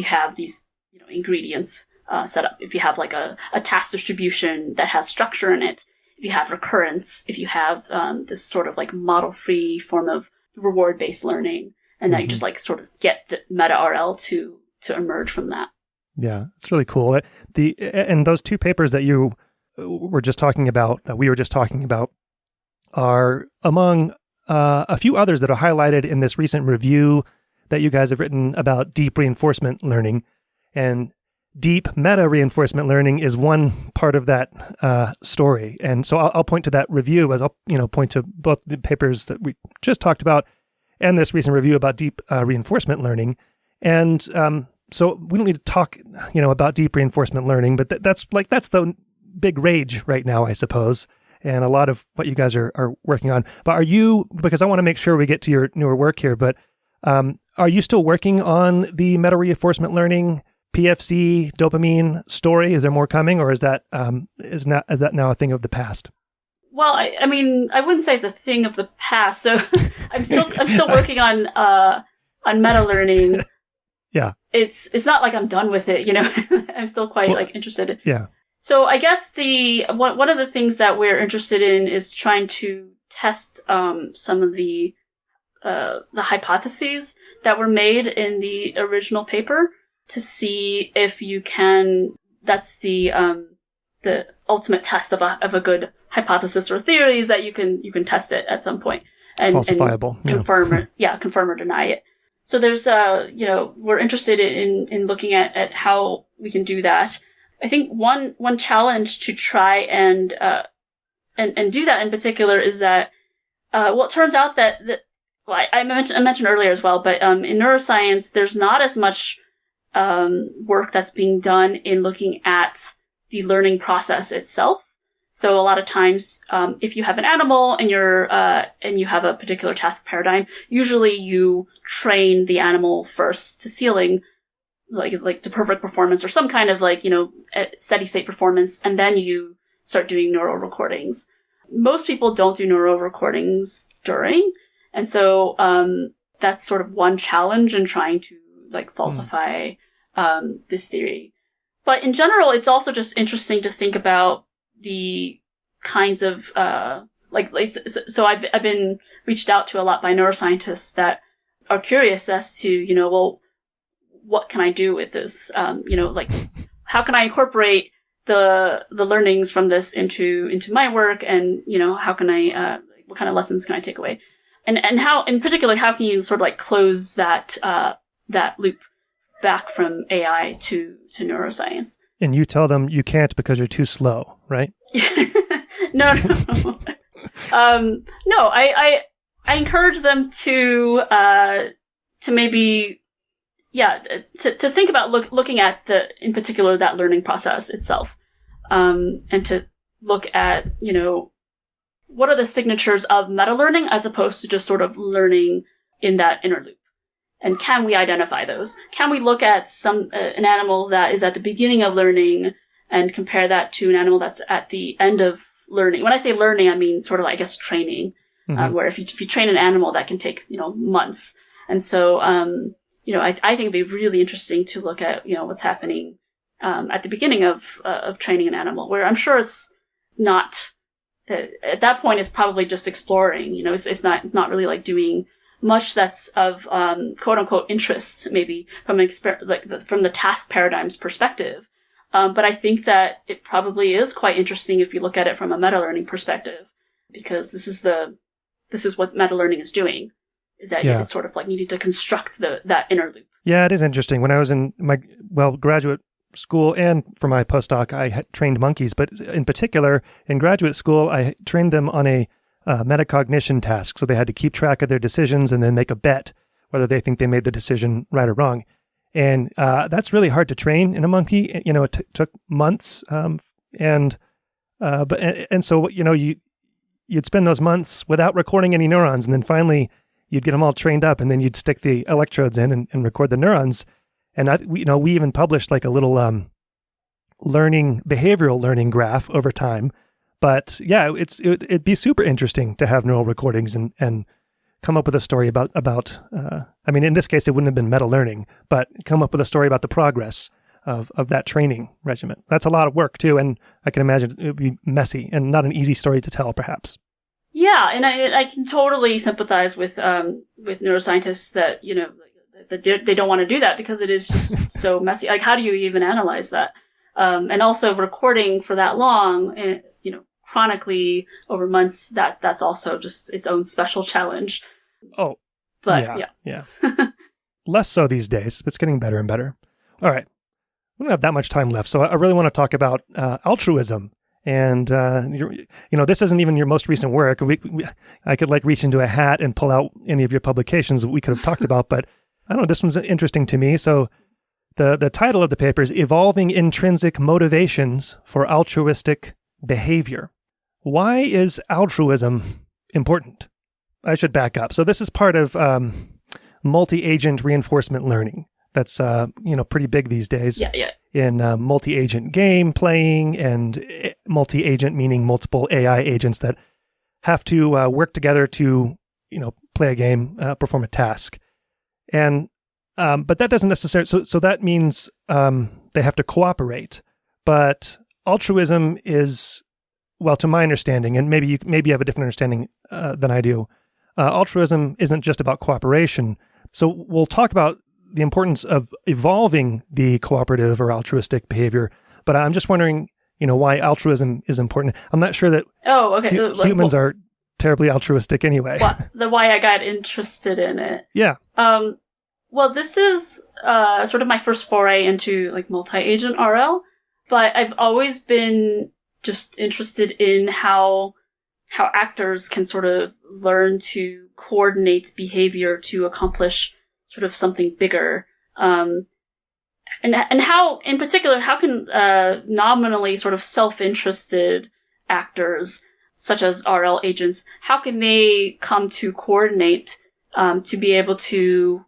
have these ingredients set up, if you have like a task distribution that has structure in it, if you have recurrence, if you have this sort of like model-free form of reward-based learning, and that you just like sort of get the meta RL to emerge from that. Yeah, it's really cool. And those two papers that you were just talking about, that we were just talking about, are among a few others that are highlighted in this recent review that you guys have written about deep reinforcement learning. And deep meta reinforcement learning is one part of that story. And so I'll point to that review as I'll point to both the papers that we just talked about and this recent review about deep reinforcement learning. And so we don't need to talk about deep reinforcement learning, but that's the big rage right now, I suppose, and a lot of what you guys are working on. But because I want to make sure we get to your newer work here, but are you still working on the meta reinforcement learning PFC dopamine story? Is there more coming, or is that now a thing of the past? Well, I mean, I wouldn't say it's a thing of the past. So I'm still working on meta learning. Yeah, it's not like I'm done with it. I'm still quite interested. Yeah. So I guess one of the things that we're interested in is trying to test some of the hypotheses that were made in the original paper to see if you can. That's the ultimate test of a good hypothesis or theory, is that you can test it at some point and falsifiable, confirm or deny it. So there's we're interested in looking at how we can do that. I think one challenge to try and do that in particular is that it turns out that I mentioned earlier as well, but in neuroscience there's not as much work that's being done in looking at the learning process itself. So a lot of times, if you have an animal and you have a particular task paradigm, usually you train the animal first to ceiling, like to perfect performance or some kind of steady state performance, and then you start doing neural recordings. Most people don't do neural recordings during, and so that's sort of one challenge in trying to falsify this theory. But in general, it's also just interesting to think about the kinds of so I've been reached out to a lot by neuroscientists that are curious as to what can I do with this? How can I incorporate the learnings from this into my work, and how can I what kind of lessons can I take away, and how in particular how can you sort of close that loop back from AI to neuroscience? And you tell them you can't because you're too slow, right? No. No, I encourage them to maybe, to think about looking at in particular, that learning process itself, and to look at, what are the signatures of meta-learning as opposed to just sort of learning in that inner loop. And can we identify those? Can we look at an animal that is at the beginning of learning and compare that to an animal that's at the end of learning? When I say learning, I mean sort of, I guess, training, where if you train an animal, that can take, months. And so, I think it'd be really interesting to look at, what's happening at the beginning of training an animal, where I'm sure it's not, at that point, it's probably just exploring, it's not really like doing much that's of quote unquote interest, maybe from from the task paradigm's perspective. But I think that it probably is quite interesting if you look at it from a meta-learning perspective, because this is what meta-learning is doing, is that it's sort of like needing to construct that inner loop. Yeah, it is interesting. When I was in my graduate school and for my postdoc, I had trained monkeys, but in particular, in graduate school, I trained them on a metacognition task. So they had to keep track of their decisions and then make a bet whether they think they made the decision right or wrong. And that's really hard to train in a monkey. It took months. So you'd spend those months without recording any neurons, and then finally you'd get them all trained up, and then you'd stick the electrodes in and record the neurons. And we even published like a little behavioral learning graph over time. But yeah, it'd be super interesting to have neural recordings and come up with a story about in this case, it wouldn't have been meta learning, but come up with a story about the progress of that training regimen. That's a lot of work too. And I can imagine it would be messy and not an easy story to tell, perhaps. Yeah. And I can totally sympathize with neuroscientists that, they don't want to do that because it is just so messy. Like, how do you even analyze that? And also recording for that long, chronically over months, that's also just its own special challenge. Oh, but yeah. Less so these days. It's getting better and better. All right. We don't have that much time left. So I really want to talk about altruism. And, this isn't even your most recent work. I could reach into a hat and pull out any of your publications that we could have talked about, but I don't know, this one's interesting to me. So the title of the paper is Evolving Intrinsic Motivations for Altruistic Behavior. Why is altruism important? I should back up. So this is part of multi-agent reinforcement learning. That's pretty big these days. Yeah. In multi-agent game playing, and multi-agent meaning multiple AI agents that have to work together to play a game, perform a task, and but that doesn't necessarily. So that means they have to cooperate. But altruism is, well, to my understanding, and maybe you have a different understanding than I do. Altruism isn't just about cooperation. So we'll talk about the importance of evolving the cooperative or altruistic behavior. But I'm just wondering, why altruism is important. I'm not sure that humans are terribly altruistic anyway. Why I got interested in it. Yeah. Well, this is sort of my first foray into multi-agent RL, but I've always been just interested in how actors can sort of learn to coordinate behavior to accomplish sort of something bigger. And how, in particular, how can nominally sort of self-interested actors, such as RL agents, how can they come to coordinate to be able to,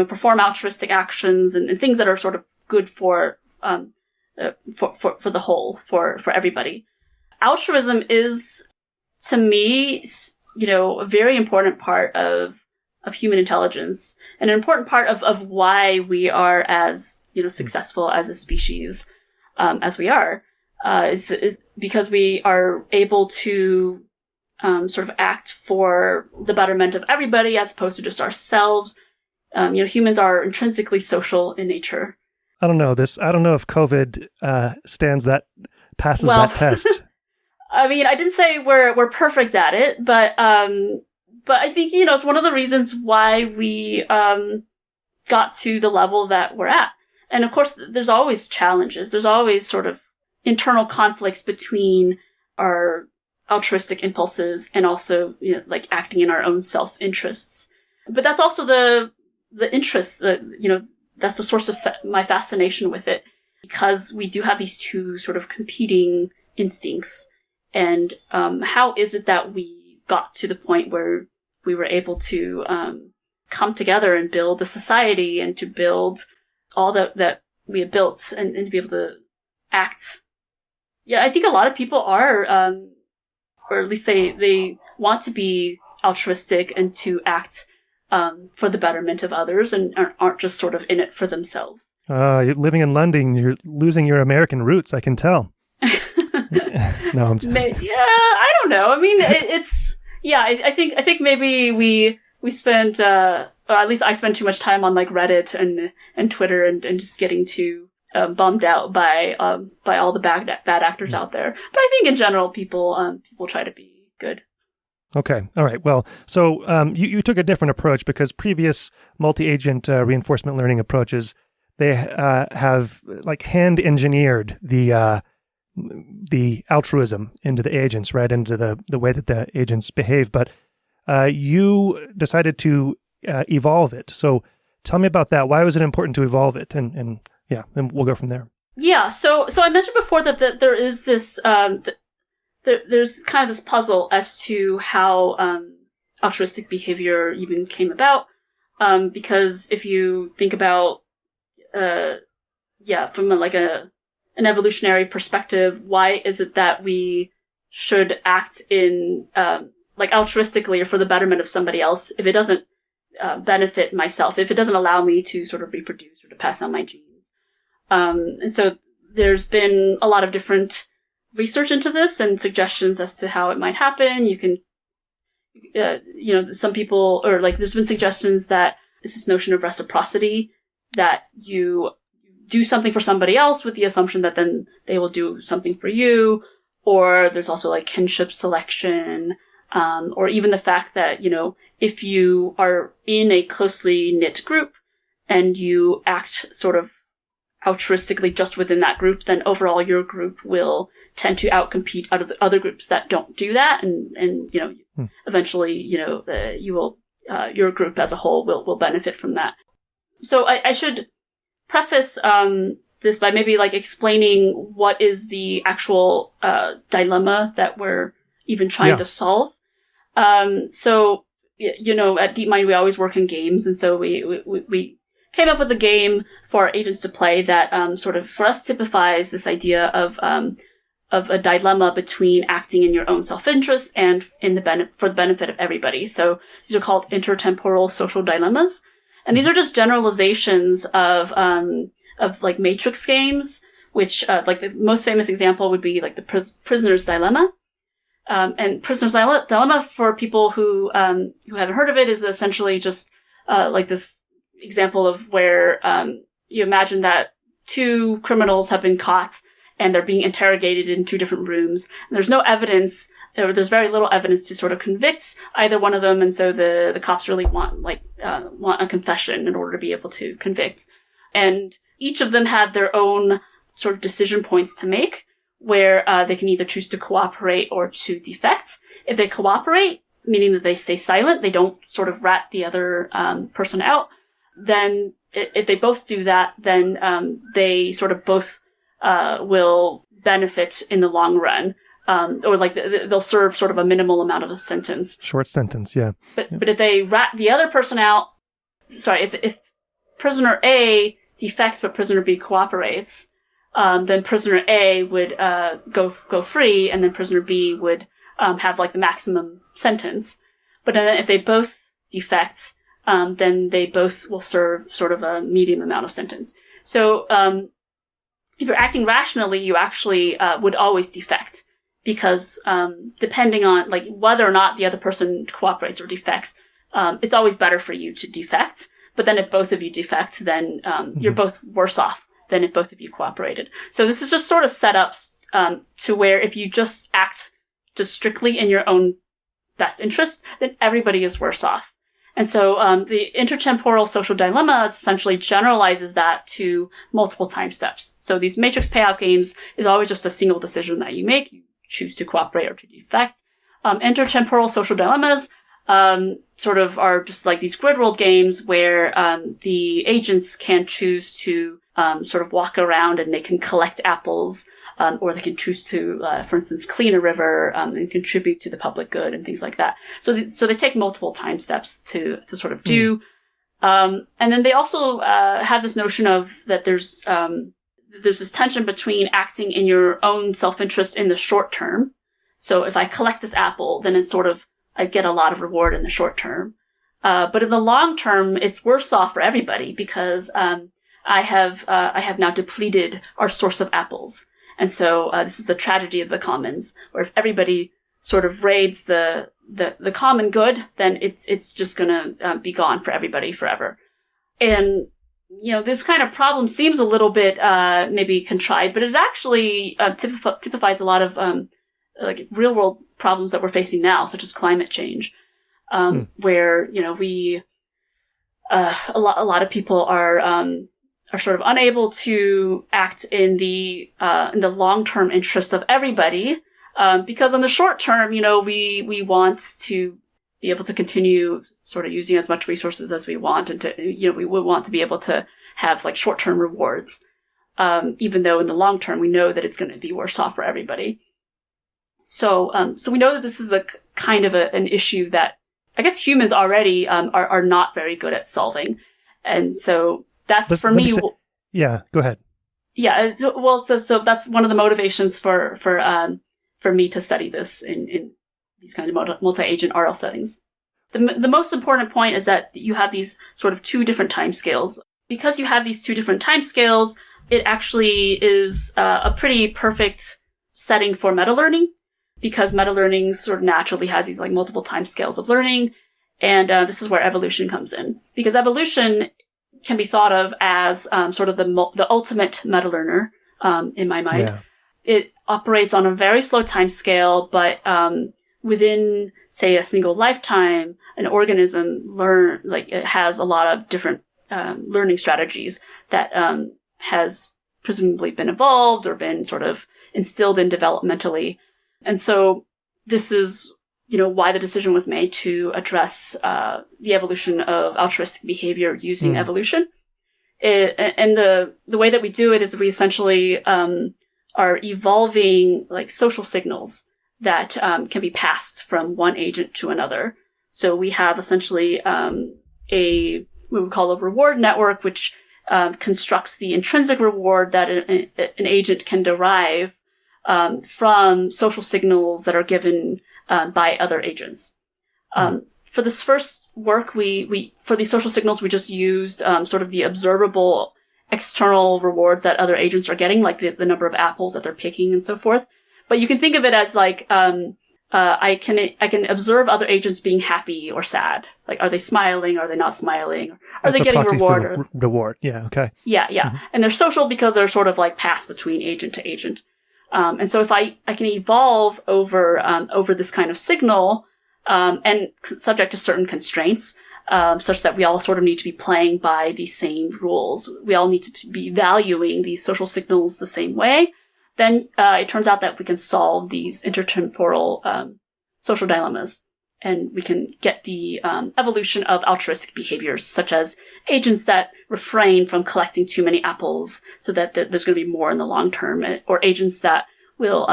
perform altruistic actions and things that are sort of good for the whole, for everybody. Altruism is, to me, a very important part of human intelligence, and an important part of why we are as, successful as a species, as we are, is because we are able to, sort of act for the betterment of everybody as opposed to just ourselves. Humans are intrinsically social in nature. I don't know if COVID passes that test. I mean, I didn't say we're perfect at it, but I think, it's one of the reasons why we got to the level that we're at. And of course, there's always challenges. There's always sort of internal conflicts between our altruistic impulses and also, like acting in our own self-interests. But that's also the interest that, that's the source of my fascination with it, because we do have these two sort of competing instincts. And how is it that we got to the point where we were able to come together and build a society and to build all that we have built and to be able to act? Yeah, I think a lot of people are, or at least they want to be altruistic and to act for the betterment of others and aren't just sort of in it for themselves. You're living in London, you're losing your American roots, I can tell. No, I'm just... Yeah, I don't know. I mean, it's... Yeah, I think maybe we spend, or at least I spend too much time on like Reddit and Twitter and just getting too bummed out by all the bad actors out there. But I think in general, people try to be good. Okay. All right. Well, so you took a different approach because previous multi-agent reinforcement learning approaches, they have like hand engineered the altruism into the agents, right, into the way that the agents behave. But you decided to evolve it. So tell me about that. Why was it important to evolve it? And we'll go from there. Yeah. So I mentioned before that there is this there's kind of this puzzle as to how altruistic behavior even came about. Because if you think about from an evolutionary perspective, why is it that we should act in like altruistically or for the betterment of somebody else if it doesn't benefit myself, if it doesn't allow me to sort of reproduce or to pass on my genes? And so there's been a lot of different research into this and suggestions as to how it might happen. You can, some people, or like there's been suggestions that it's this notion of reciprocity, that you do something for somebody else with the assumption that then they will do something for you. Or there's also like kinship selection, or even the fact that, if you are in a closely knit group and you act sort of altruistically just within that group, then overall your group will tend to outcompete other groups that don't do that. And eventually, you will, your group as a whole will benefit from that. So I should preface this by maybe like explaining what is the actual dilemma that we're even trying to solve. So at Deepmind we always work in games, and so we came up with a game for our agents to play that sort of for us typifies this idea of a dilemma between acting in your own self-interest and for the benefit of everybody. So these are called intertemporal social dilemmas. And these are just generalizations of like matrix games, which, like the most famous example would be like the Prisoner's Dilemma. And Prisoner's Dilemma, for people who haven't heard of it, is essentially just, like this example of where, you imagine that two criminals have been caught and they're being interrogated in two different rooms. And there's no evidence, or there's very little evidence to sort of convict either one of them. And so the cops really want a confession in order to be able to convict. And each of them have their own sort of decision points to make, where they can either choose to cooperate or to defect. If they cooperate, meaning that they stay silent, they don't sort of rat the other person out, then if they both do that, then they sort of both will benefit in the long run. Or like they'll serve sort of a minimal amount of a sentence. Short sentence, yeah. But if they rat the other person out, if prisoner A defects but prisoner B cooperates, then prisoner A would go free, and then prisoner B would have like the maximum sentence. But then if they both defect, then they both will serve sort of a medium amount of sentence. So if you're acting rationally, you actually would always defect, because depending on like whether or not the other person cooperates or defects, it's always better for you to defect. But then if both of you defect, then you're both worse off than if both of you cooperated. So this is just sort of set up to where if you just act just strictly in your own best interest, then everybody is worse off. And so the intertemporal social dilemma essentially generalizes that to multiple time steps. So these matrix payout games is always just a single decision that you make. You choose to cooperate or to defect. Intertemporal social dilemmas sort of are just like these grid world games where the agents can choose to sort of walk around and they can collect apples, or they can choose to, for instance, clean a river and contribute to the public good and things like that. So they take multiple time steps to sort of do. And then they also have this notion of that there's this tension between acting in your own self-interest in the short term. So if I collect this apple, then it's sort of, I get a lot of reward in the short term. But in the long term, it's worse off for everybody because I have now depleted our source of apples. And so this is the tragedy of the commons, where if everybody sort of raids the common good, then it's just gonna be gone for everybody forever. And this kind of problem seems a little bit maybe contrived, but it actually typifies a lot of like real world problems that we're facing now, such as climate change, where we a lot of people are sort of unable to act in the long term interest of everybody, because in the short term, we want to be able to continue sort of using as much resources as we want, and to we would want to be able to have like short term rewards, even though in the long term we know that it's going to be worse off for everybody. So we know that this is a kind of an issue that I guess humans already are not very good at solving, and so that's for me. Yeah, go ahead. Yeah, so that's one of the motivations for me to study this in these kind of multi-agent RL settings. The most important point is that you have these sort of two different timescales. Because you have these two different timescales, it actually is a pretty perfect setting for meta-learning, because meta-learning sort of naturally has these like multiple timescales of learning, and this is where evolution comes in. Because evolution can be thought of as sort of the ultimate meta-learner in my mind. Yeah. It operates on a very slow timescale, but within, say, a single lifetime, an organism it has a lot of different learning strategies that has presumably been evolved or been sort of instilled in developmentally. And so this is, why the decision was made to address the evolution of altruistic behavior using evolution. And the way that we do it is we essentially are evolving like social signals that can be passed from one agent to another. So we have essentially what we call a reward network, which constructs the intrinsic reward that an agent can derive from social signals that are given by other agents. For this first work, we for these social signals, we just used sort of the observable external rewards that other agents are getting, like the number of apples that they're picking and so forth. But you can think of it as like I can observe other agents being happy or sad. Like, are they smiling? Are they not smiling? Are they getting reward? Reward. Yeah. Okay. Yeah. Mm-hmm. And they're social because they're sort of like passed between agent to agent. And so if I can evolve over this kind of signal, and subject to certain constraints, such that we all sort of need to be playing by the same rules. We all need to be valuing these social signals the same way. Then it turns out that we can solve these intertemporal social dilemmas, and we can get the evolution of altruistic behaviors, such as agents that refrain from collecting too many apples so that there's going to be more in the long term, or agents that will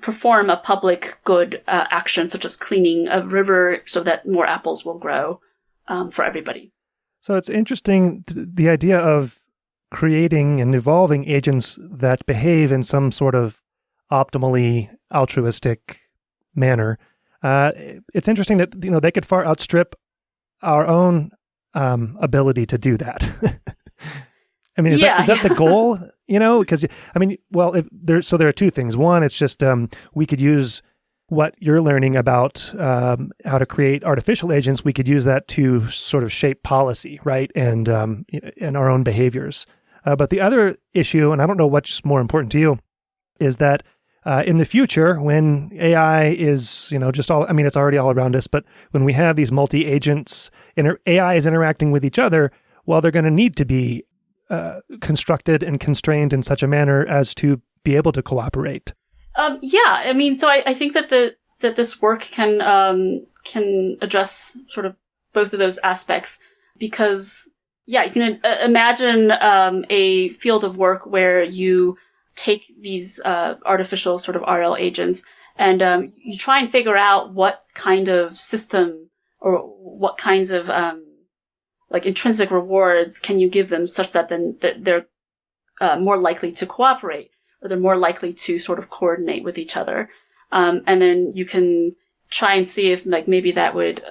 perform a public good action, such as cleaning a river so that more apples will grow for everybody. So it's interesting, the idea of creating and evolving agents that behave in some sort of optimally altruistic manner. It's interesting that they could far outstrip our own ability to do that. I mean, is that the goal? Because there are two things. One, it's just we could use what you're learning about how to create artificial agents. We could use that to sort of shape policy, right, and our own behaviors. But the other issue, and I don't know what's more important to you, is that in the future, when AI is, it's already all around us, but when we have these multi-agents, AI is interacting with each other, well, they're going to need to be constructed and constrained in such a manner as to be able to cooperate. Yeah, I mean, so I think that that this work can address sort of both of those aspects, because yeah, you can imagine a field of work where you take these artificial sort of RL agents and you try and figure out what kind of system or what kinds of like intrinsic rewards can you give them such that then that they're more likely to cooperate, or they're more likely to sort of coordinate with each other. And then you can try and see if like maybe that would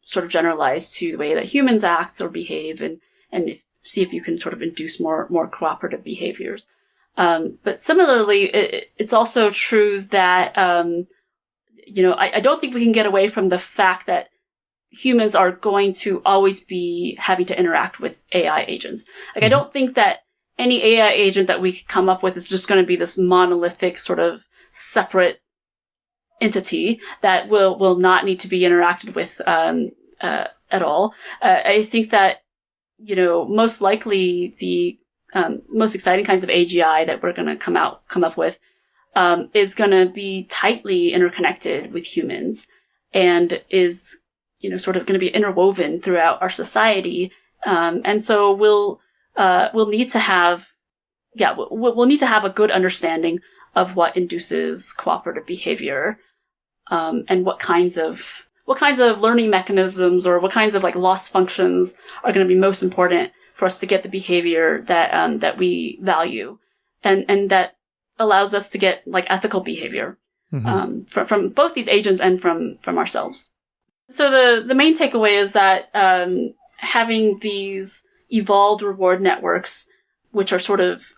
sort of generalize to the way that humans act or behave, and see if you can sort of induce more cooperative behaviors. But similarly, it's also true that, I don't think we can get away from the fact that humans are going to always be having to interact with AI agents. Like, I don't think that any AI agent that we could come up with is just going to be this monolithic sort of separate entity that will not need to be interacted with at all. I think that, most likely the most exciting kinds of AGI that we're going to come up with is going to be tightly interconnected with humans, and is sort of going to be interwoven throughout our society. And so we'll need to have a good understanding of what induces cooperative behavior, and what kinds of learning mechanisms or what kinds of like loss functions are going to be most important for us to get the behavior that we value, and that allows us to get like ethical behavior from both these agents and from ourselves. So the main takeaway is that having these evolved reward networks, which are sort of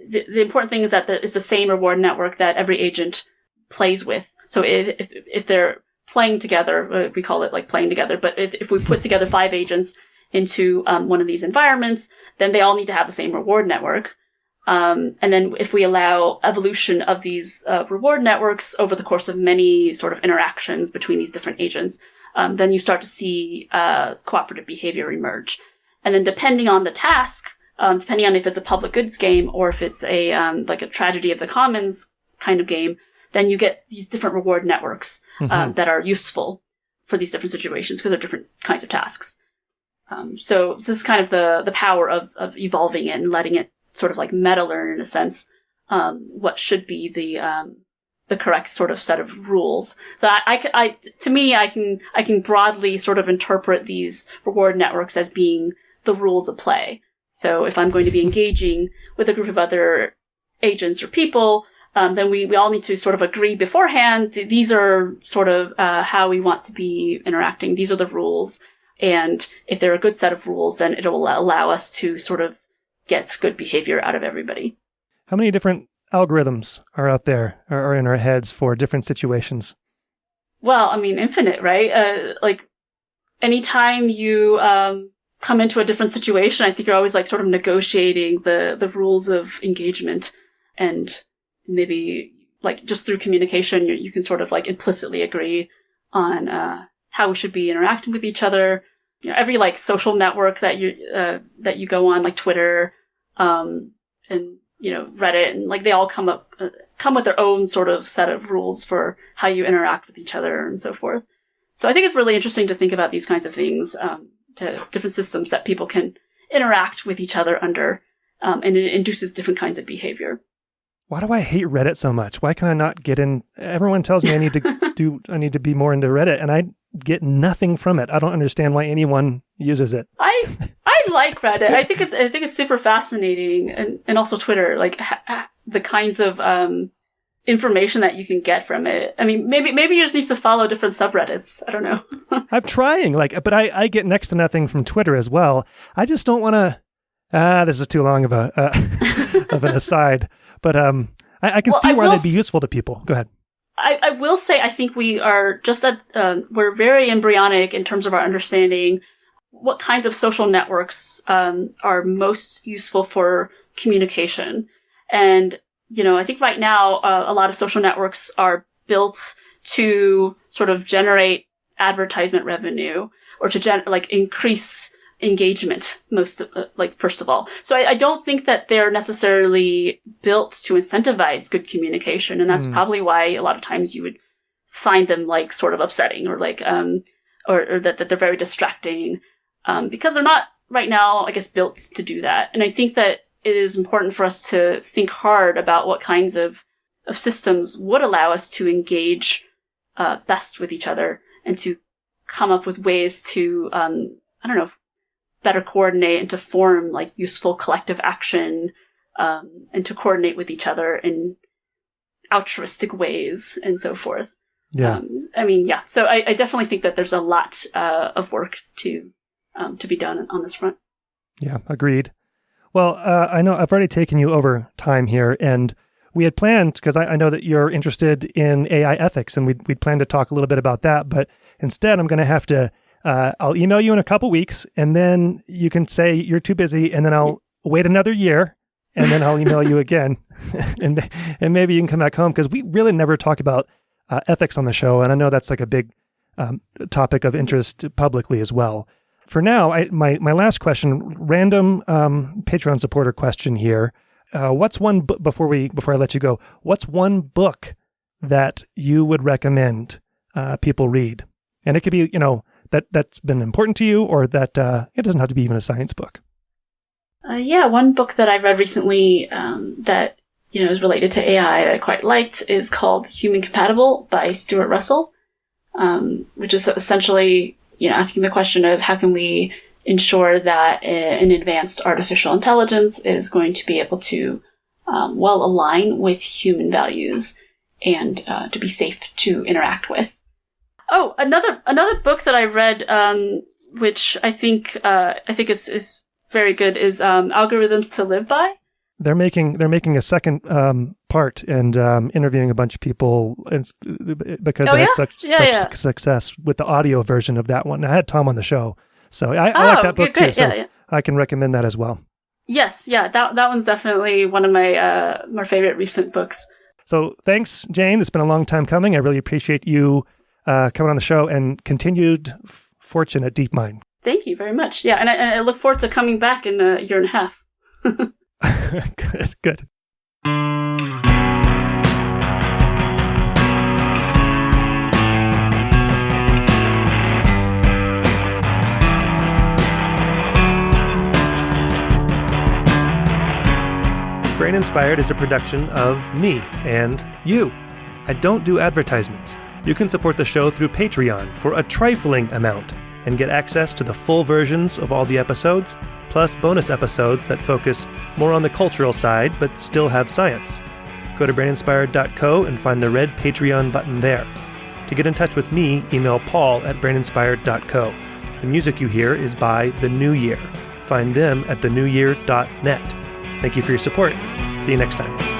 the important thing is that it's the same reward network that every agent plays with. So if they're playing together, we call it like playing together, but if we put together 5 agents into one of these environments, then they all need to have the same reward network. And then if we allow evolution of these reward networks over the course of many sort of interactions between these different agents, then you start to see cooperative behavior emerge. And then depending on the task, depending on if it's a public goods game or if it's a like a tragedy of the commons kind of game, then you get these different reward networks that are useful for these different situations because they're different kinds of tasks. So this is kind of the power of evolving it and letting it sort of like meta learn in a sense what should be the correct sort of set of rules. So I can broadly sort of interpret these reward networks as being the rules of play. So if I'm going to be engaging with a group of other agents or people, then we all need to sort of agree beforehand. These are sort of how we want to be interacting. These are the rules. And if they're a good set of rules, then it will allow us to sort of get good behavior out of everybody. How many different algorithms are out there or in our heads for different situations? Well, I mean, infinite, right? Like anytime you come into a different situation, I think you're always like sort of negotiating the rules of engagement, and maybe like just through communication, you can sort of like implicitly agree on how we should be interacting with each other. Every like social network that you go on, like Twitter, and Reddit, and like they all come with their own sort of set of rules for how you interact with each other and so forth. So I think it's really interesting to think about these kinds of things, to different systems that people can interact with each other under, and it induces different kinds of behavior. Why do I hate Reddit so much? Why can I not get in? Everyone tells me I need to be more into Reddit, and I get nothing from it. I don't understand why anyone uses it. I like Reddit. I think it's super fascinating, and also Twitter, like the kinds of information that you can get from it. I mean, maybe you just need to follow different subreddits. I don't know. I'm trying, but I get next to nothing from Twitter as well. I just don't want to. This is too long of of an aside. But I can see why they'd be useful to people. Go ahead. I will say I think we are just we're very embryonic in terms of our understanding what kinds of social networks are most useful for communication. And, I think right now a lot of social networks are built to sort of generate advertisement revenue or to increase engagement first of all. So I don't think that they're necessarily built to incentivize good communication. And that's probably why a lot of times you would find them like sort of upsetting or like, or that they're very distracting, because they're not right now, I guess, built to do that. And I think that it is important for us to think hard about what kinds of systems would allow us to engage best with each other and to come up with ways to, better coordinate and to form like useful collective action, and to coordinate with each other in altruistic ways and so forth. Yeah. So I definitely think that there's a lot of work to be done on this front. Yeah, agreed. Well, I know I've already taken you over time here, and we had planned, because I know that you're interested in AI ethics, and we'd planned to talk a little bit about that, but instead I'm going to have to, I'll email you in a couple weeks, and then you can say you're too busy, and then I'll wait another year, and then I'll email you again, and maybe you can come back home, because we really never talk about ethics on the show, and I know that's like a big topic of interest publicly as well. For now, my last question, random Patreon supporter question here. What's one book, before I let you go, what's one book that you would recommend people read? And it could be, that's been important to you, or that it doesn't have to be even a science book. One book that I read recently that is related to AI that I quite liked is called Human Compatible by Stuart Russell, which is essentially asking the question of how can we ensure that an advanced artificial intelligence is going to be able to well align with human values and to be safe to interact with. Oh, another book that I read, which I think is very good, is Algorithms to Live By. They're making a second part and interviewing a bunch of people because they had such success with the audio version of that one. I had Tom on the show, so I like that book too. So I can recommend that as well. Yes, that one's definitely one of my favorite recent books. So thanks, Jane. It's been a long time coming. I really appreciate you coming on the show, and continued fortune at Deepmind. Thank you very much. Yeah, and I look forward to coming back in a year and a half. Good. Brain Inspired is a production of me and you. I don't do advertisements. You can support the show through Patreon for a trifling amount and get access to the full versions of all the episodes, plus bonus episodes that focus more on the cultural side but still have science. Go to braininspired.co and find the red Patreon button there. To get in touch with me, email paul@braininspired.co. The music you hear is by The New Year. Find them at thenewyear.net. Thank you for your support. See you next time.